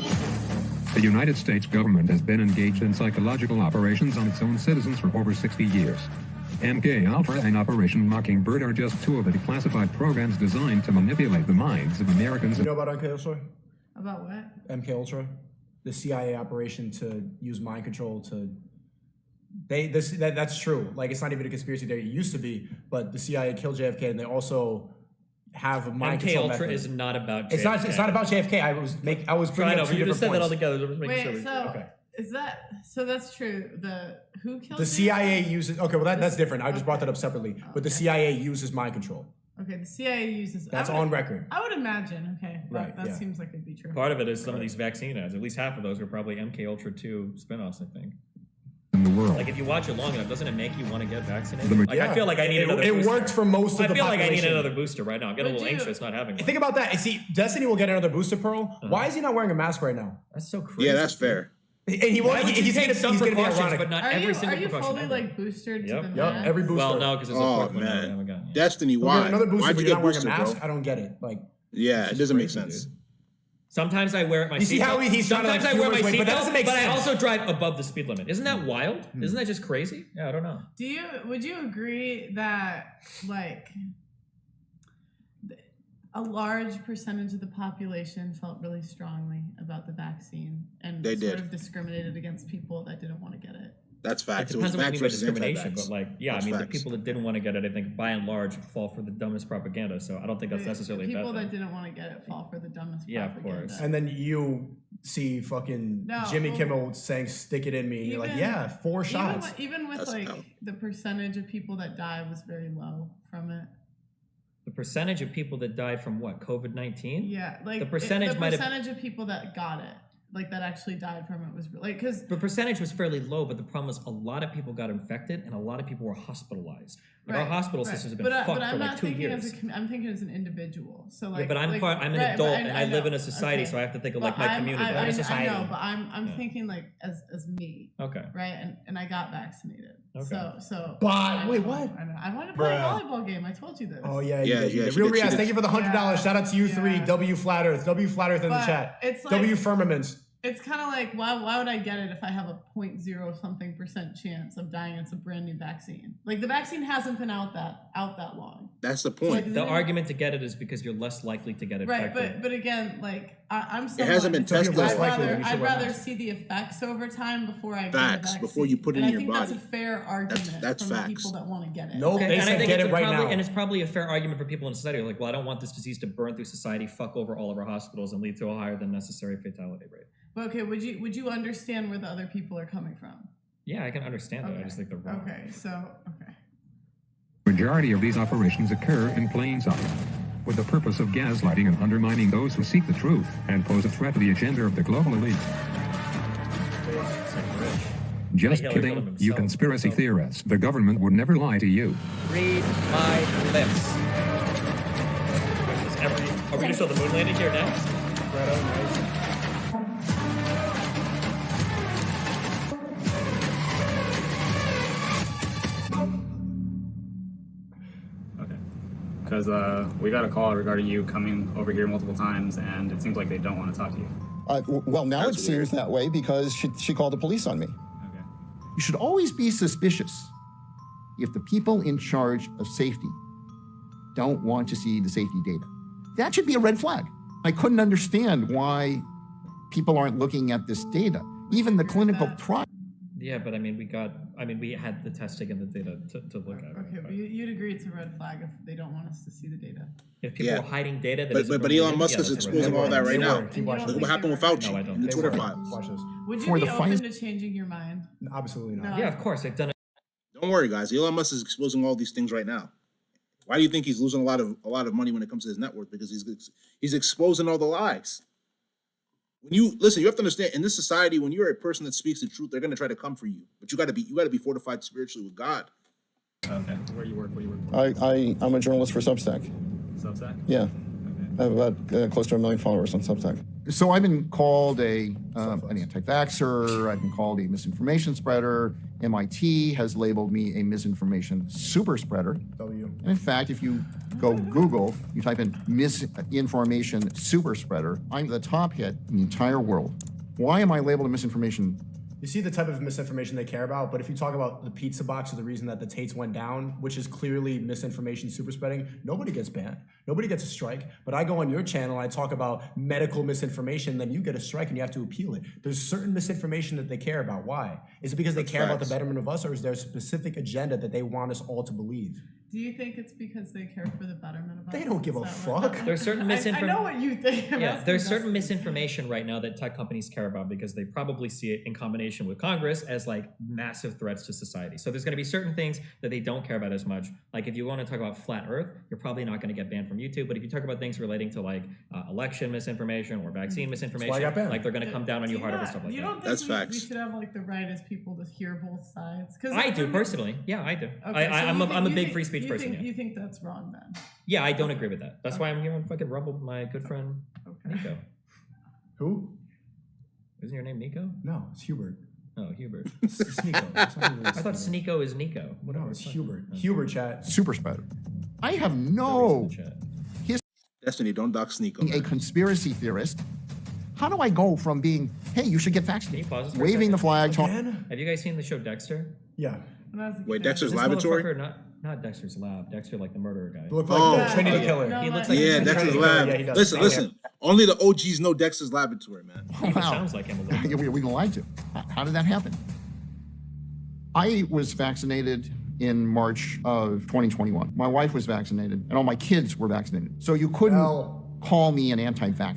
The United States government has been engaged in psychological operations on its own citizens for over 60 years. MK Ultra and Operation Mockingbird are just two of the declassified programs designed to manipulate the minds of Americans. You know about MK Ultra? About what? MK Ultra, the CIA operation to use mind control to. That's true. Like, it's not even a conspiracy theory. It used to be, but the CIA killed JFK, and they also have a mind MK control Ultra method. is not about JFK. It's not about JFK. I was bringing I know, up but two you just different said that all points. together. Just making sure Wait, we- so okay. is that so? That's true. Who killed The you? CIA uses. Okay, well that's different. I just brought that up separately. But the CIA uses mind control. Okay, the CIA uses. That's I would- on record. I would imagine. Okay, Right, That yeah. seems like it'd be true. Part of it is some of these vaccine ads. At least half of those are probably MK Ultra 2 spinoffs, I think. In the world. Like, if you watch it long enough, doesn't it make you want to get vaccinated? The- Like, I feel like I need another It booster. worked for most of the I feel like I need population. another booster right now. I'm getting a Would little you- anxious not having one. Think about that. See, Destiny will get another booster, Pearl. Why is he not wearing a mask right now? That's so crazy. Yeah, that's fair. And he Why won't. would you He's take gonna some he's gonna be precautions, ironic. but not Are every you single fully precaution ever? like boosted Yep. to the Yup, max? every booster. Well, no, because it's a Oh fourth one now we man, haven't gotten yet. Destiny, He'll why? get another booster, Why'd but you you're get not wearing a boosted, mask. bro? I don't get it. Like, Yeah, it doesn't make crazy, sense. dude. Sometimes I wear it my You see how seatbelt. he's trying to, like, Sometimes I wear my humor his way, but that seatbelt, doesn't make but I sense. also drive above the speed limit. Isn't that wild? Isn't that just crazy? Yeah, I don't know. Would you agree that like a large percentage of the population felt really strongly about the vaccine and They sort did. of discriminated against people that didn't want to get it? That's It facts. It depends was on what you facts mean by versus discrimination, anti-vax. but like, yeah, That's I mean, the facts. people that didn't want to get it, I think by and large fall for the dumbest propaganda. So I don't think that's The necessarily a people bad that thing. didn't want to get it fall for the dumbest Yeah, of propaganda. course. and then you see fucking No, Jimmy well, Kimmel saying "stick it in me," and you're like, "Yeah, 4 shots." Even with That's like dumb. the percentage of people that died was very low from it. The percentage of people that died from what? COVID-19? Yeah, like The percentage the might have- percentage of people that got it, like that actually died from it, was like because The percentage was fairly low, but the problem was a lot of people got infected and a lot of people were hospitalized. Like, our hospital systems have been fucked but for I'm like not 2 thinking years. I'm thinking as an individual. So like, Yeah, but I'm like, an right, adult but and I live know, in a society, okay. so I have to think of But like my I'm- community. I, society. know, but I'm Yeah. thinking like as me, Okay. right? And I got vaccinated. Okay. So. But- I wait, know, what? I know. I wanted to play a Bruh. volleyball game. I told you this. Oh yeah, Yeah, you did. yeah, she Real did, she Riaz, did. thank you for the $100. Shout out to you three. Yeah. W Flat Earth in the But chat. it's like- W Firmaments. It's kind of like why would I get it if I have a 0.0 something% chance of dying? It's a brand new vaccine. Like the vaccine hasn't been out that long. That's the point. The argument to get it is because you're less likely to get it. Right, but again, like I'm someone, hasn't been tested. I'd rather see the effects over time before I get Facts the before you put it in your body. I think that's a fair argument that's from facts. the people that want to get it. No, they said get it right now. And it's probably a fair argument for people in society. Like, well, I don't want this disease to burn through society, fuck over all of our hospitals, and lead to a higher than necessary fatality rate. But okay, would you understand where the other people are coming from? Yeah, I can understand that. I just think they're wrong. Okay. Majority of these operations occur in plain sight, with the purpose of gaslighting and undermining those who seek the truth and pose a threat to the agenda of the global elite. Just kidding, you conspiracy theorists. The government would never lie to you. Read my lips. Are we going to show the moon landing here next? Because we got a call regarding you coming over here multiple times, and it seems like they don't want to talk to you. Well, now it seems that way because she called the police on me. Okay. You should always be suspicious if the people in charge of safety don't want to see the safety data. That should be a red flag. I couldn't understand why people aren't looking at this data. Even the clinical trial. Yeah, but I mean, we had the testing and the data to look at. Okay, but you'd agree it's a red flag if they don't want us to see the data. If people are hiding data, but Elon Musk is exposing all that right now. Look what happened with Fauci No, I don't. in the Twitter files. Watch this. Would you be open to changing your mind? Absolutely not. Yeah, of course. They've done it. Don't worry, guys. Elon Musk is exposing all these things right now. Why do you think he's losing a lot of money when it comes to his net worth? Because he's exposing all the lies. When you listen, you have to understand, in this society, when you're a person that speaks the truth, they're going to try to come for you. But you got to be fortified spiritually with God. Okay. Where do you work? I'm a journalist for Substack. Substack? Yeah. I have about close to 1 million followers on Substack. So I've been called an anti-vaxxer. I've been called a misinformation spreader. MIT has labeled me a misinformation super spreader. And in fact, if you go Google, you type in misinformation super spreader, I'm the top hit in the entire world. Why am I labeled a misinformation? You see the type of misinformation they care about, but if you talk about the pizza box or the reason that the Tates went down, which is clearly misinformation super spreading, nobody gets banned. Nobody gets a strike. But I go on your channel, I talk about medical misinformation, then you get a strike and you have to appeal it. There's certain misinformation that they care about. Why? Is it because they care about the betterment of us, or is there a specific agenda that they want us all to believe? Do you think it's because they care for the betterment of us? They don't give a fuck. There's certain misinformation. I know what you think. There's certain misinformation right now that tech companies care about because they probably see it in combination with Congress as like massive threats to society. So there's going to be certain things that they don't care about as much. Like if you want to talk about flat Earth, you're probably not going to get banned from YouTube. But if you talk about things relating to like election misinformation or vaccine misinformation, like they're going to come down on you harder for stuff like that. That's facts. We should have like the right as people to hear both sides. I do personally. Yeah, I do. Okay, I'm a big free speech person. You think that's wrong then? Yeah, I don't agree with that. That's why I'm here on fucking Rumble with my good friend Nico. Who? Isn't your name Nico? No, it's Hubert. Oh, Hubert. Sneeko. I thought Sneeko is Nico. No, it's Hubert. Hubert, chat. Super spreader. I have no Destiny, don't dox Sneeko. A conspiracy theorist. How do I go from being, hey, you should get vaccinated, waving the flag, Have you guys seen the show Dexter? Yeah. Wait, Dexter's This Laboratory? motherfucker, not Dexter's Lab. Dexter, like the murderer guy. Look like the Trinity yeah. Killer. He looks like Dexter's Lab. Yeah, he does. Listen. Only the OGs know Dexter's Laboratory, man. He sounds like him a little bit. We can lie to. How did that happen? I was vaccinated in March of 2021. My wife was vaccinated, and all my kids were vaccinated. So you couldn't call me an anti-vax.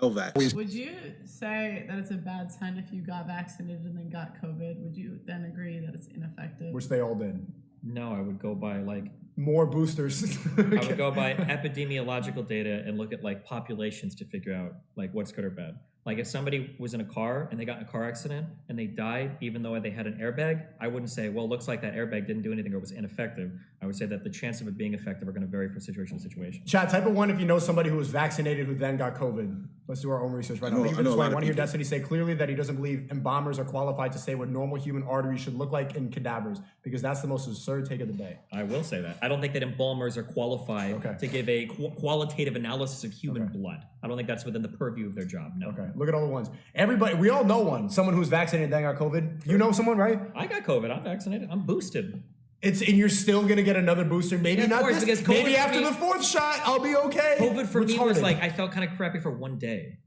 LVAX. Would you say that it's a bad sign if you got vaccinated and then got COVID? Would you then agree that it's ineffective? Which they all did. No, I would go by like more boosters. I would go by epidemiological data and look at like populations to figure out like what's good or bad. Like if somebody was in a car and they got in a car accident and they died even though they had an airbag, I wouldn't say, well, it looks like that airbag didn't do anything or was ineffective. I would say that the chance of it being effective are going to vary from situation to situation. Chat, type of one if you know somebody who was vaccinated who then got COVID. Let's do our own research right now. I want to hear Destiny say clearly that he doesn't believe embalmers are qualified to say what normal human arteries should look like in cadavers, because that's the most absurd take of the day. I will say that. I don't think that embalmers are qualified to give a qualitative analysis of human blood. I don't think that's within the purview of their job. No. Okay. Look at all the ones. Everybody, we all know one. Someone who's vaccinated and then got COVID. You know someone, right? I got COVID. I'm vaccinated. I'm boosted. And you're still gonna get another booster. Maybe of not course, this. because COVID Maybe for after me- the 4th shot, I'll be okay. COVID for me was Retarded. like, I felt kind of crappy for one day.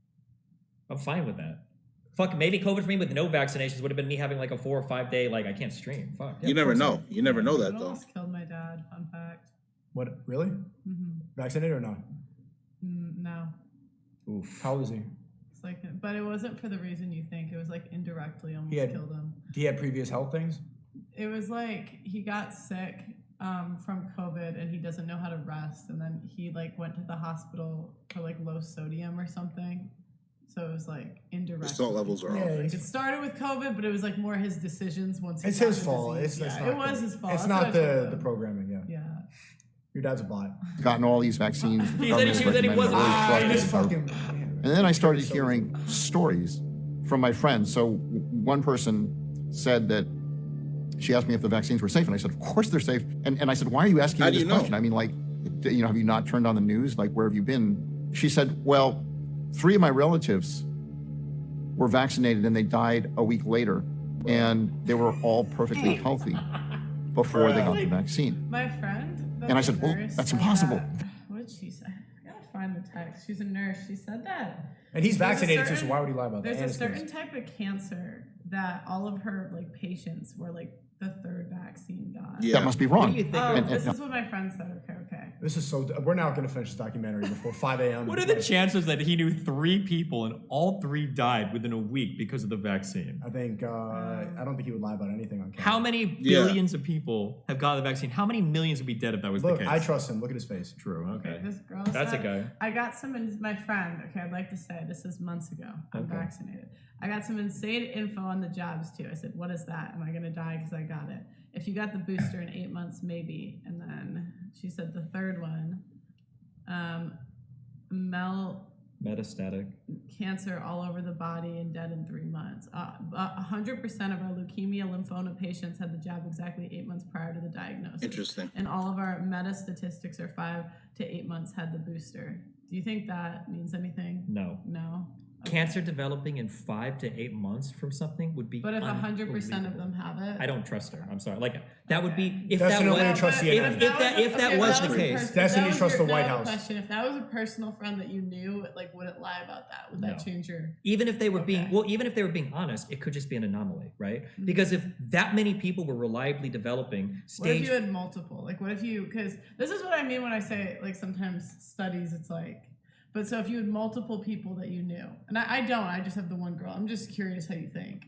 I'm fine with that. Fuck, maybe COVID for me with no vaccinations would have been me having like a 4 or 5 day, like, I can't stream. Fuck. You never know. You never know that, It though. almost killed my dad. Fun fact. What? Really? Mm-hmm. Vaccinated or not? No. Oof. How old is he? It's like, but it wasn't for the reason you think. It was like indirectly almost He had, killed him. he had previous health things? It was like he got sick from COVID and he doesn't know how to rest, and then he like went to the hospital for like low sodium or something. So it was like indirect. The salt levels are off. Like, it started with COVID, but it was like more his decisions once. It's he got his the fault. disease. It's Yeah, not it was the- his fault. It's That's not what I told the him. programming, yeah. Yeah. Your dad's a bot. Gotten all these vaccines. the He said he government recommended wasn't. really just trusted. fucking. And then I started hearing stories from my friends. So one person said that she asked me if the vaccines were safe, and I said, of course they're safe. And I said, why are you asking How me do this you know? question? I mean, like, have you not turned on the news? Like, where have you been? She said, well, 3 of my relatives were vaccinated and they died a week later, and they were all perfectly healthy before they got the vaccine. My friend. And I said, well, that's impossible. What did she say? I gotta find the text. She's a nurse. She said that. And he's There's a vaccinated too, so certain- why would he lie about that? There's And a it's certain crazy. type of cancer that all of her like patients were like the 3rd vaccine got. That must be wrong. This is what my friend said. Okay. This is so. We're not going to finish this documentary before 5 a.m. What are the chances that he knew 3 people and all 3 died within a week because of the vaccine? I think. I don't think he would lie about anything on camera. How many billions of people have gotten the vaccine? How many millions would be dead if that was Look, the case? I trust him. Look at his face. True. Okay. This girl That's a said, guy. I got some, my friend, okay, I'd like to say, this is months ago. I'm Okay. vaccinated. I got some insane info on the jabs too. I said, what is that? Am I going to die because I got it? If you got the booster in 8 months, maybe. And then she said the 3rd one, Metastatic. cancer all over the body and dead in 3 months. 100% of our leukemia lymphoma patients had the jab exactly 8 months prior to the diagnosis. Interesting. And all of our meta statistics are 5 to 8 months had the booster. Do you think that means anything? No. No. Cancer developing in 5 to 8 months from something would be. But if 100% of them have it, I don't trust her. I'm sorry. Like that would be if Destiny that only was trusts CNN. if that was the case. Destiny trusts the White House. Question: if that was a personal friend that you knew, like, would it lie about that? Would that No. change your? Even if they were even if they were being honest, it could just be an anomaly, right? Mm-hmm. Because if that many people were reliably developing What if stage, you had multiple? Like, what if you? Because this is what I mean when I say like sometimes studies. It's like. But so if you had multiple people that you knew, and I don't, I just have the one girl. I'm just curious how you think.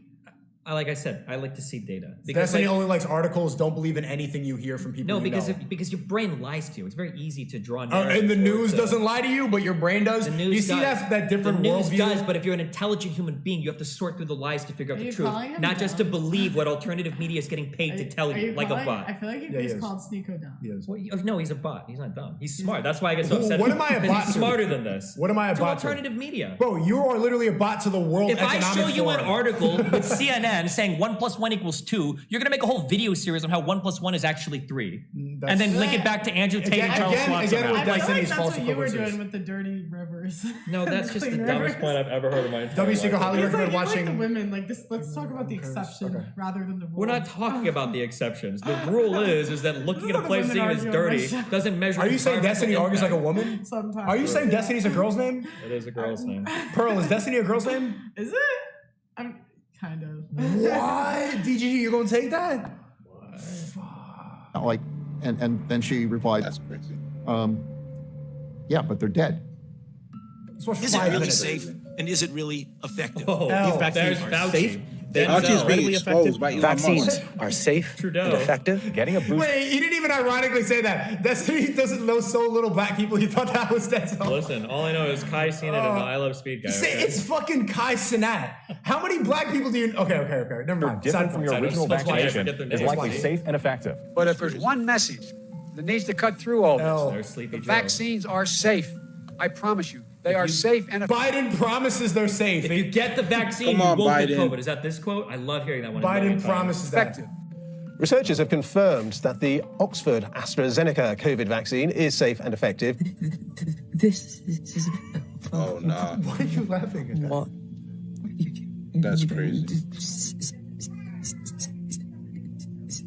like I said, I like to see data. Destiny like, only likes articles. Don't believe in anything you hear from people. no, you because know. because your brain lies to you. It's very easy to draw. And narratives the news towards, doesn't lie to you, but your brain does. The news You see does. that different the news worldview. does, but if you're an intelligent human being, you have to sort through the lies to figure out Are the you truth, calling him not just to dumb? believe what alternative media is getting paid to tell Are you, like a calling- bot. I feel like you Yeah, he just is. called Sneeko dumb. He is. Well, no, he's a bot. He's not dumb. He's smart. That's why I get so upset. What am I a because bot He's to? smarter than this. What am I a To bot to? alternative media. Bro, you are literally a bot to the World If I Economic show you an Forum. article with CNN saying 1 + 1 = 2, you're gonna make a whole video series on how 1 + 1 is actually 3, and then link it back to Andrew Tate and Charles Schwab. again with I feel like Destiny's that's false what you were equivalencies. doing with the dirty rivers. No, that's just the Clean dumbest rivers. point I've ever heard of my entire W. life. Seagull highly It's like, recommend you like watching. the women. Like this. Let's talk about the exception rather than the rule. We're not talking about the exceptions. The rule is that looking at a place women saying it's arguing dirty about- doesn't measure. Are you saying environmental Destiny argues like a impact. woman? Sometimes. Are you saying Destiny's a girl's name? It is a girl's name. Pearl, is Destiny a girl's name? Is it? I'm kind of. What? DGG, you gonna take that? Like, and then she replied, That's crazy. yeah, but they're dead. It's what, Is it 5 really minutes. safe? And is it really effective? Oh, Hell, there's vaccines are Fauci. safe. Fauci's Denzel. being exposed by Elon Vaccines Musk. are safe Trudeau. and effective. Getting a booster. Wait, he didn't even ironically say that. Destiny doesn't know so little black people. He thought that was Denzel. Listen, all I know is Kai Cenat and the I Love Speed guy. Say, okay? it's fucking Kai Cenat. How many black people do you? Okay. Never mind. Different from your Side original note. vaccination That's why I is forget their likely names. safe and effective. But if there's one message that needs to cut through all Hell. this, There's Sleepy the Joe. vaccines are safe. I promise you. They are safe and effective. Biden promises they're safe. If you get the vaccine, Come you on, won't get Biden. COVID. Is that this quote? I love hearing that one. a million Biden times. promises that. Effective. Researchers have confirmed that the Oxford AstraZeneca COVID vaccine is safe and effective. This is Oh, nah. Why are you laughing at that? what That's crazy.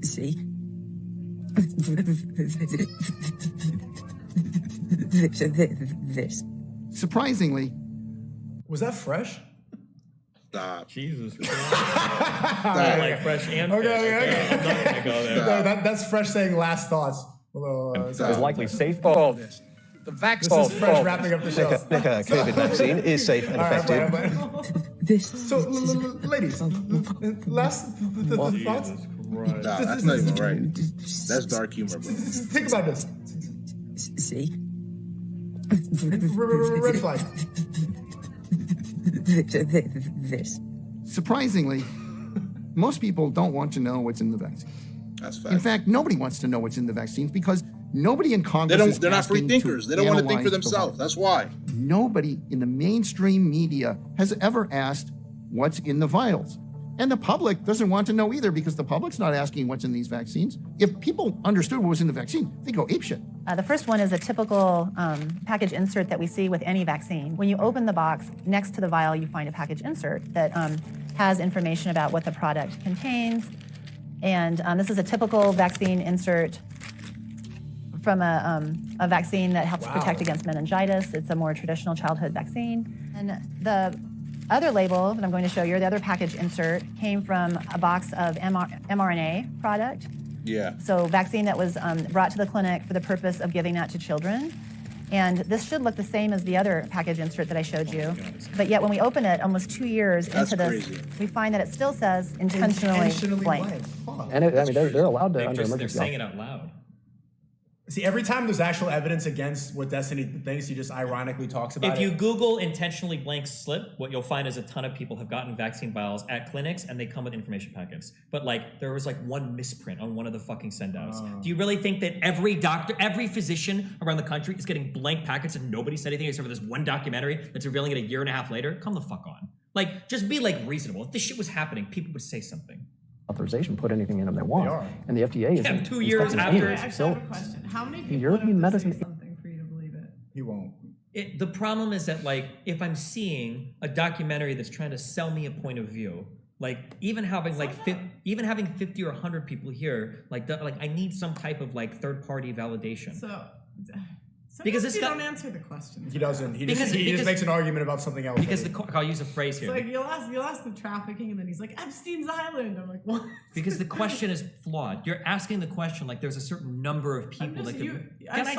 see. this. Surprisingly, Was that fresh? Stop. Jesus. Like fresh and fish. Okay. I'm not gonna go there. No, that's fresh saying last thoughts. It was likely safe. The vaccine. This is fresh wrapping up the show. Nika, COVID vaccine is safe and effective. This. So, ladies, last the thoughts. Nah, that's not even right. That's dark humor, bro. Think about this. See? Red flag. This. surprisingly, most people don't want to know what's in the vaccine. That's fact. In fact, nobody wants to know what's in the vaccines because nobody in Congress They're not free thinkers. They don't want to think for themselves. That's why. Nobody in the mainstream media has ever asked what's in the vials. And the public doesn't want to know either because the public's not asking what's in these vaccines. If people understood what was in the vaccine, they'd go apeshit. The first one is a typical package insert that we see with any vaccine. When you open the box, next to the vial, you find a package insert that has information about what the product contains. And this is a typical vaccine insert from a vaccine that helps protect against meningitis. It's a more traditional childhood vaccine. And the other label that I'm going to show you, the other package insert, came from a box of mRNA product. Yeah. So vaccine that was brought to the clinic for the purpose of giving that to children. And this should look the same as the other package insert that I showed you. But yet when we open it almost 2 years into this, we find that it still says intentionally blank. And they're allowed to under They're emergency. saying it out loud. See, every time there's actual evidence against what Destiny thinks, he just ironically talks about If it. you Google intentionally blank slip, what you'll find is a ton of people have gotten vaccine vials at clinics and they come with information packets. But like, there was like one misprint on one of the fucking send-outs. Do you really think that every doctor, every physician around the country is getting blank packets and nobody said anything except for this one documentary that's revealing it a year and a half later? Come the fuck on. Like, just be like reasonable. If this shit was happening, people would say something. Authorization, put anything in them they want. And the FDA is Yeah, 2 years after. I actually have a question. How many people European have to say medicine. something for you to believe it? He won't. The problem is that, like, if I'm seeing a documentary that's trying to sell me a point of view, like even having like even having 50 or 100 people here, like I need some type of like third-party validation. So, Because sometimes it's you got- don't answer the question. He doesn't. He Because- just because- makes an argument about something else. Because I'll use a phrase It's here. like you'll ask the trafficking, and then he's like Epstein's Island. I'm like, what? Because the question is flawed. You're asking the question like there's a certain number of people that could. I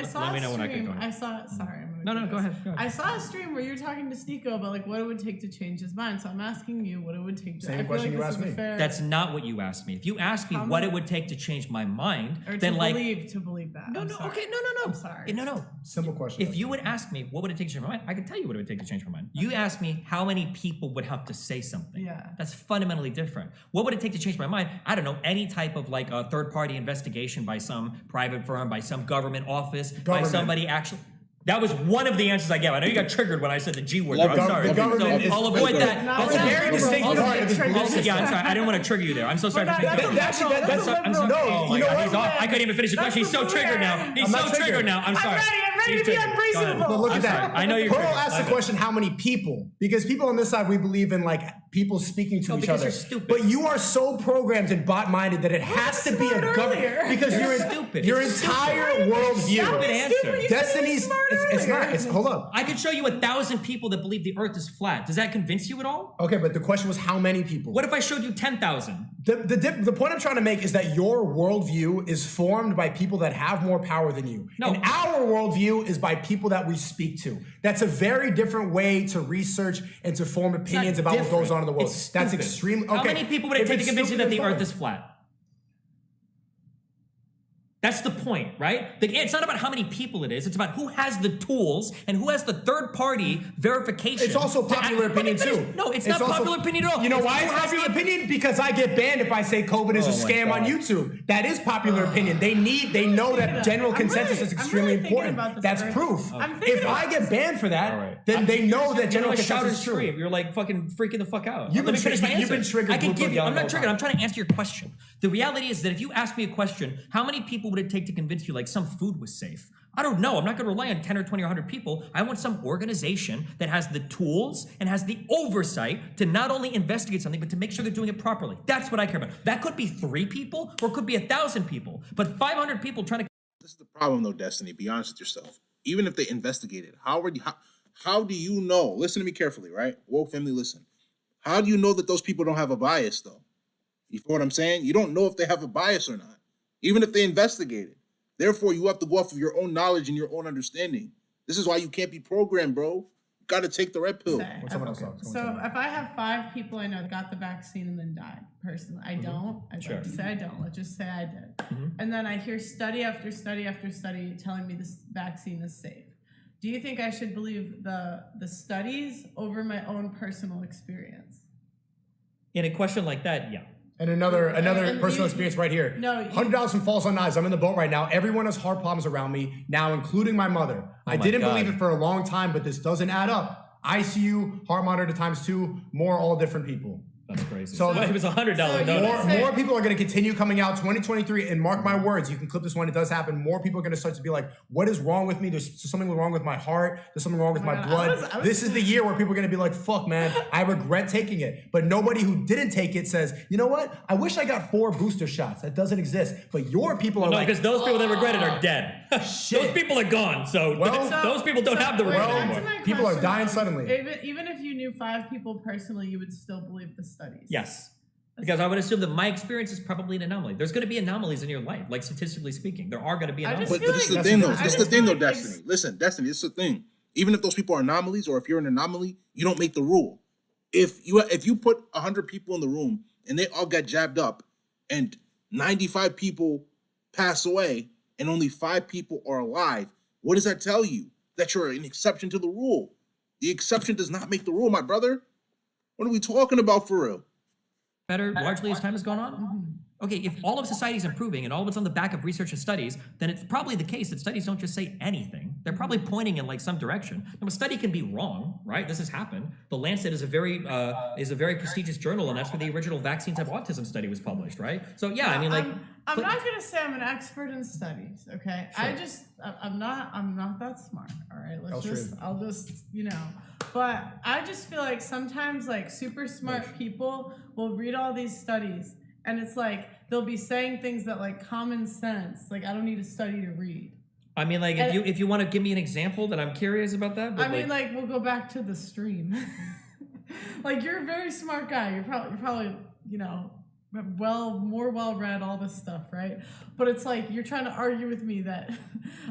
saw Let me a know when I can stream. go ahead. I saw. Sorry. I'm No, gonna no, do go this. ahead, go ahead. I saw a stream where you're talking to Sneeko about like what it would take to change his mind. So I'm asking you what it would take to. Same I feel question like you this asked is a me. fair- That's not what you asked me. If you asked me How what many- it would take to change my mind, or then to like believe that. No, I'm no, sorry. okay, no. I'm sorry. No. Simple question. If you would ask me what would it take to change my mind, I could tell you what it would take to change my mind. You asked me how many people would have to say something. Yeah. That's fundamentally different. What would it take to change my mind? I don't know, any type of like a third-party investigation by some private firm, by some government office, by Government. somebody actually. That was one of the answers I gave. I know you got triggered when I said the G word. Well, I'm sorry. the government So is- I'll avoid that. No, That's we're a not- very we're distinct not- part of this we're not- process. Yeah, I'm sorry. I didn't want to trigger you there. I'm so sorry. We're for not- thinking that's that. a- that's a I'm sorry. no, Oh my you know God, what? he's off. I couldn't even finish the question. He's so That's triggered now. He's I'm so not triggered triggered. now. I'm sorry. I'm ready He's to be triggered. Go ahead. unreasonable. But look I'm at that. sorry. I know you're Pearl triggered. asked the Okay. question, how many people? Because people on this side, we believe in like people speaking to No, each because other. you're stupid. But you are so programmed and bot-minded that it has to be a smart government. earlier. Because You're your stupid. your It's entire stupid. worldview. Stupid answer. Destiny's, it's not. It's, hold up. I could show you 1,000 people that believe the earth is flat. Does that convince you at all? Okay, but the question was how many people? What if I showed you 10,000? The point I'm trying to make is that your worldview is formed by people that have more power than you. No. And our worldview is by people that we speak to. That's a very different way to research and to form opinions about what goes on in the world. It's That's stupid. extremely okay. How many people would it If take to it's convince you stupid, that the then earth is fine. flat? That's the point, right? It's not about how many people it is. It's about who has the tools and who has the third-party verification. It's also popular opinion too. No, it's not also- popular opinion at all. You know why who it's has popular the- opinion? Because I get banned if I say COVID is a Oh my scam on God. YouTube. That is popular opinion. They know that general consensus is extremely really thinking important. about this That's very- proof. I'm thinking If I about get banned for that, All right. then they know that You're general like shout and consensus is true. scream. You're like fucking freaking the fuck out. You've Let been me finish my triggered- you've answer. been triggered I can blue give pill you. I'm yelling not all the triggered. time. I'm trying to answer your question. The reality is that if you ask me a question, how many people would it take to convince you like some food was safe? I don't know. I'm not going to rely on 10 or 20 or 100 people. I want some organization that has the tools and has the oversight to not only investigate something, but to make sure they're doing it properly. That's what I care about. That could be 3 people or it could be 1,000 people, but 500 people trying to. This is the problem, though, Destiny. Be honest with yourself. Even if they investigated, how do you know? Listen to me carefully, right? Woke family, listen. How do you know that those people don't have a bias, though? You feel what I'm saying? You don't know if they have a bias or not, even if they investigated. Therefore, you have to go off of your own knowledge and your own understanding. This is why you can't be programmed, bro. You got to take the red pill. So if I have 5 people I know that got the vaccine and then died, personally, I don't. I'd like to say I don't. Let's just say I did. And then I hear study after study after study telling me this vaccine is safe. Do you think I should believe the studies over my own personal experience? In a question like that, yeah. And another personal experience right here. No, $100 from Falls on Knives. I'm in the boat right now. Everyone has heart problems around me now, including my mother. I didn't believe it for a long time, but this doesn't add up. ICU, heart monitor ×2, more all different people. That's crazy. So it was $100. More people are going to continue coming out 2023, and mark my words, you can clip this when it does happen. More people are going to start to be like, what is wrong with me? There's something wrong with my heart. There's something wrong with my blood. This is the year where people are going to be like, fuck, man, I regret taking it. But nobody who didn't take it says, you know what? I wish I got 4 booster shots. That doesn't exist. But your people are like, because those people that regret it are dead. Those people are gone. So those people don't have the regret anymore. People are dying suddenly. Even if you knew 5 people personally, you would still believe the studies. Yes. Because I would assume that my experience is probably an anomaly. There's going to be anomalies in your life, like statistically speaking. There are going to be anomalies. But this is the thing, though. This is the thing, though, Destiny. Listen, Destiny, this is the thing. Even if those people are anomalies, or if you're an anomaly, you don't make the rule. If you put 100 people in the room and they all got jabbed up, and 95 people pass away, and only 5 people are alive, what does that tell you? That you're an exception to the rule. The exception does not make the rule, my brother. What are we talking about for real? Better largely as time has gone on? Okay, if all of society is improving and all of it's on the back of research and studies, then it's probably the case that studies don't just say anything. They're probably pointing in like some direction. Now, a study can be wrong, right? This has happened. The Lancet is a very prestigious journal, and that's where the original Vaccines Have Autism study was published, right? So yeah, I mean, like, I'm not gonna say I'm an expert in studies, okay? Sure. I'm not that smart, all right? I'll just, but I just feel like sometimes like super smart people will read all these studies, and it's like they'll be saying things that like common sense, like I don't need a study to read. I mean, like, if you want to give me an example, then I'm curious about that. But we'll go back to the stream. Like, you're a very smart guy. You're probably more well-read, all this stuff, right? But it's like you're trying to argue with me that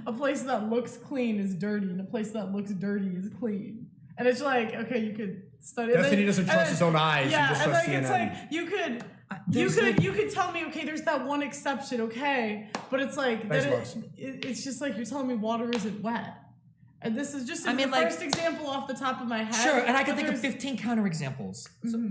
a place that looks clean is dirty and a place that looks dirty is clean. And it's like, okay, you could study. Destiny doesn't trust his own eyes. Yeah, he just and trusts like CNN. it's like you could tell me, okay, there's that one exception, okay, but it's like it's just like you're telling me water isn't wet. And this is just the first example off the top of my head. Sure, and I can think of 15 counterexamples. So,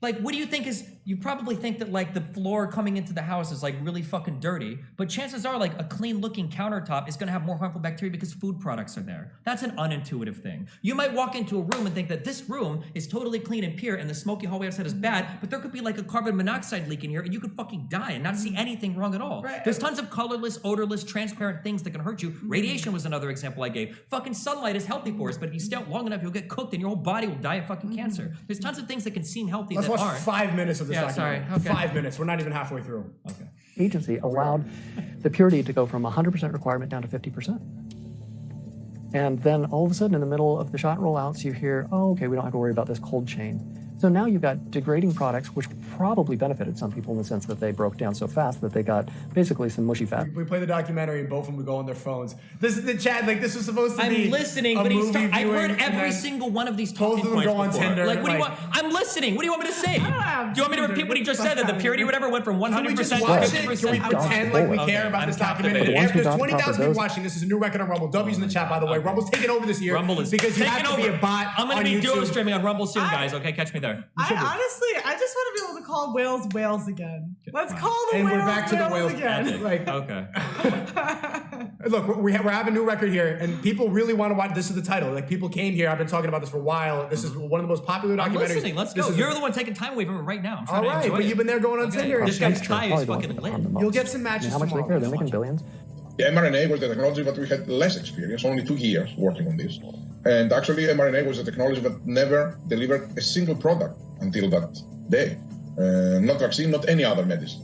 like, what do you think is, you probably think that like the floor coming into the house is like really fucking dirty, but chances are like a clean looking countertop is gonna have more harmful bacteria because food products are there. That's an unintuitive thing. You might walk into a room and think that this room is totally clean and pure and the smoky hallway outside is bad, but there could be like a carbon monoxide leak in here and you could fucking die and not see anything wrong at all. Right. There's tons of colorless, odorless, transparent things that can hurt you. Radiation was another example I gave. Fucking sunlight is healthy for us, but if you stay out long enough, you'll get cooked and your whole body will die of fucking cancer. There's tons of things that can seem healthy Let's that watch aren't. 5 minutes of this documentary. Sorry. Okay. 5 minutes. We're not even halfway through. Okay. Agency allowed the purity to go from 100% requirement down to 50%. And then all of a sudden in the middle of the shot rollouts, you hear, oh, okay, we don't have to worry about this cold chain. So now you've got degrading products, which probably benefited some people in the sense that they broke down so fast that they got basically some mushy fat. We play the documentary and both of them would go on their phones. This is the chat, like this was supposed to be. I'm listening, but I've heard every single one of these talking both of them points go on before. Tinder. Like, what do you want? I'm listening. What do you want me to say? Do you want me to repeat what he just said? That the purity or whatever went from 100% Can we just to watch it? 50%? Can we pretend like we care about this documentary? There's 20,000 people watching. This is a new record on Rumble. W's in the chat, by the way. Rumble's taking over this year. Rumble is because you taking have to be over. a bot. I'm going to be duo streaming on Rumble soon, guys. Okay, catch me there. I just want to be able to call whales whales again. Let's call the and whales we're back to the whales again. like okay. Look, we're having a new record here, and people really want to watch. This is the title. Like, people came here. I've been talking about this for a while. This is one of the most popular I'm documentaries. listening. Let's go. You're the one taking time away from it right now. I'm trying All right, to enjoy but it. you've been there going on Tinder. This guy's tie is Probably fucking the lit. one that You'll get some matches how much do they care? They're making billions. The mRNA was the technology that we had less experience, only 2 years working on this. And actually, mRNA was a technology that never delivered a single product until that day. Not vaccine, not any other medicine.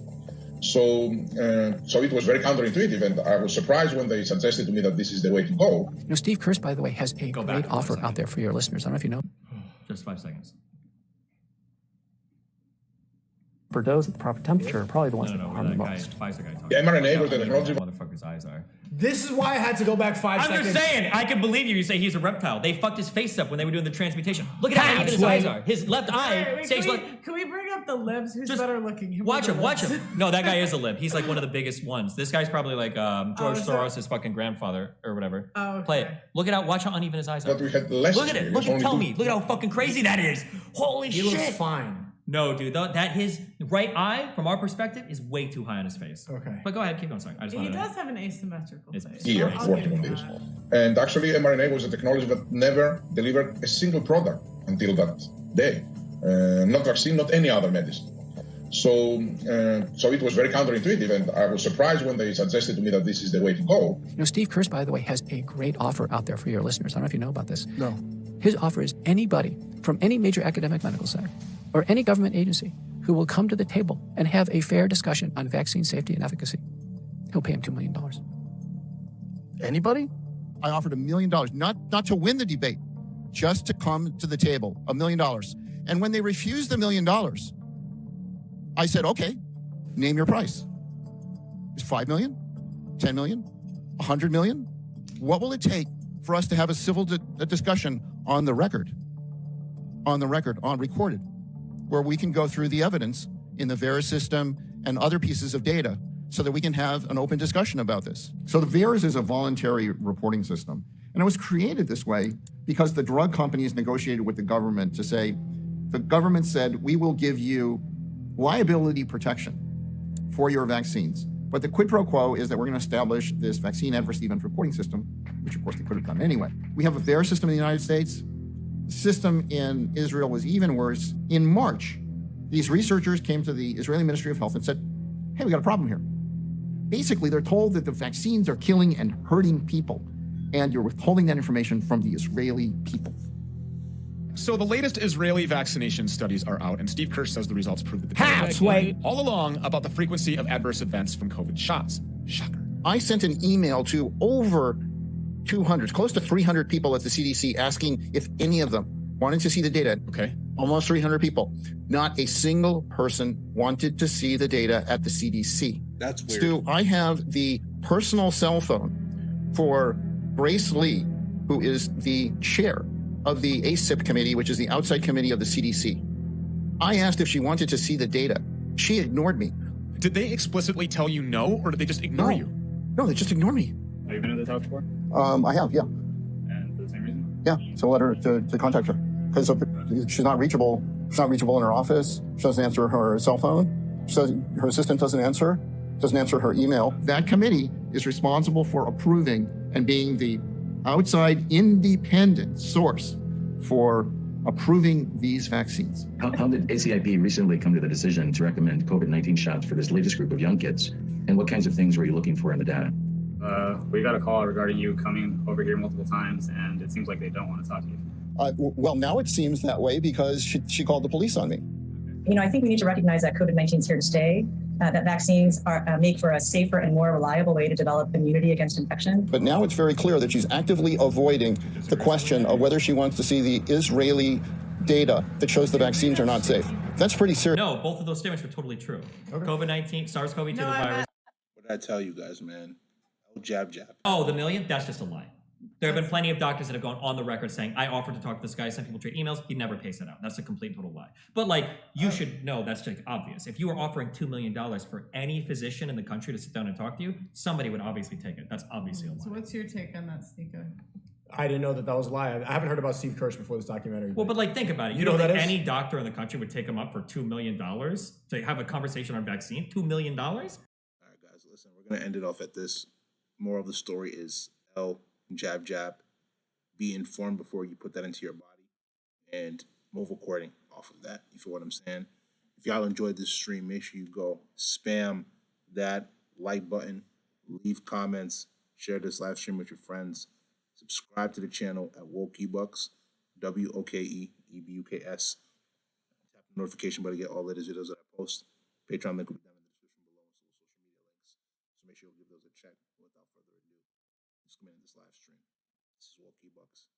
So it was very counterintuitive, and I was surprised when they suggested to me that this is the way to go. You know, Steve Kirsch, by the way, has a great offer out there for your listeners. I don't know if you know. Just 5 seconds. Bordeaux's at the proper temperature are probably the ones that harm the That guy, most. Pfizer guy talking. The mRNA was the I don't technology. know what motherfucker's eyes are. This is why I had to go back 5 seconds. I'm just saying, I can believe you. You say he's a reptile. They fucked his face up when they were doing the transmutation. Look at how uneven his eyes are. His left eye, Wait, stage can, left. can we bring up the libs? Who's better looking? Watch him, watch him. No, that guy is a lib. He's like one of the biggest ones. This guy's probably like George is that- Soros' fucking grandfather or whatever. Oh, okay. Play it. Look at how, watch how uneven his eyes are. That we had less Look at it. Look at, experience, tell only me. Look at how fucking crazy that is. Holy He shit. looks fine. No, dude, that his right eye, from our perspective, is way too high on his face. Okay. But go ahead, keep going. Sorry, I just He wanted to. does have an asymmetrical It's face. Years I'll working give on you this. that. And actually, mRNA was a technology that never delivered a single product until that day. Not vaccine, not any other medicine. So it was very counterintuitive, and I was surprised when they suggested to me that this is the way to go. You know, Steve Kirsch, by the way, has a great offer out there for your listeners. I don't know if you know about this. No. His offer is anybody from any major academic medical center or any government agency who will come to the table and have a fair discussion on vaccine safety and efficacy. He'll pay him $2 million. Anybody? I offered $1 million, not to win the debate, just to come to the table. $1 million. And when they refused the $1 million, I said, okay, name your price. Is $5 million? $10 million? $100 million? What will it take for us to have a civil discussion on the record? On recorded, where we can go through the evidence in the VAERS system and other pieces of data so that we can have an open discussion about this. So the VAERS is a voluntary reporting system. And it was created this way because the drug companies negotiated with the government to say, the government said, we will give you liability protection for your vaccines. But the quid pro quo is that we're going to establish this vaccine adverse event reporting system, which of course they could have done anyway. We have a VAERS system in the United States. The system in Israel was even worse. In March, these researchers came to the Israeli Ministry of Health and said, hey, we got a problem here. Basically, they're told that the vaccines are killing and hurting people, and you're withholding that information from the Israeli people. So the latest Israeli vaccination studies are out, and Steve Kirsch says the results prove that the Hats, wait. all along about the frequency of adverse events from COVID shots. Shocker. I sent an email to over 200, close to 300 people at the CDC asking if any of them wanted to see the data. Okay. Almost 300 people. Not a single person wanted to see the data at the CDC. That's weird. Stu, I have the personal cell phone for Grace Lee, who is the chair of the ACIP committee, which is the outside committee of the CDC. I asked if she wanted to see the data. She ignored me. Did they explicitly tell you no, or did they just ignore you? No, they just ignored me. Have you been to the talk before? I have, yeah. And for the same reason? Yeah, so let her to contact her because she's not reachable. She's not reachable in her office. She doesn't answer her cell phone. She says her assistant doesn't answer her email. That committee is responsible for approving and being the outside independent source for approving these vaccines. How did ACIP recently come to the decision to recommend COVID-19 shots for this latest group of young kids? And what kinds of things were you looking for in the data? We got a call regarding you coming over here multiple times, and it seems like they don't want to talk to you. Well, now it seems that way because she called the police on me. You know, I think we need to recognize that COVID-19 is here to stay, that vaccines make for a safer and more reliable way to develop immunity against infection. But now it's very clear that she's actively avoiding the question of whether she wants to see the Israeli data that shows the vaccines are not safe. That's pretty serious. No, both of those statements were totally true. COVID-19, SARS-CoV-2, the virus. What did I tell you guys, man? Oh, jab. Oh, the million? That's just a lie. There have been plenty of doctors that have gone on the record saying, I offered to talk to this guy, sent people trade emails. He never pays that out. That's a complete total lie. But like, you should know that's like obvious. If you were offering $2 million for any physician in the country to sit down and talk to you, somebody would obviously take it. That's obviously a lie. So what's your take on that, Sneaker? I didn't know that was a lie. I haven't heard about Steve Kirsch before this documentary. Well, but like, think about it. You know that that is? any doctor in the country would take him up for $2 million to have a conversation on vaccine? $2 million? All right, guys, listen, we're going to end it off at this. moral of the story is L, jab, jab. Be informed before you put that into your body and move according off of that. You feel what I'm saying? If y'all enjoyed this stream, make sure you go spam that like button, leave comments, share this live stream with your friends, subscribe to the channel at WokeEbucks, WOKEEBUKS. Tap the notification bell to get all the latest videos that I post. Patreon link will be down in the description below, and social media links. So make sure you give those a check. Without further ado, let's come into this live stream. This is WokeEbucks.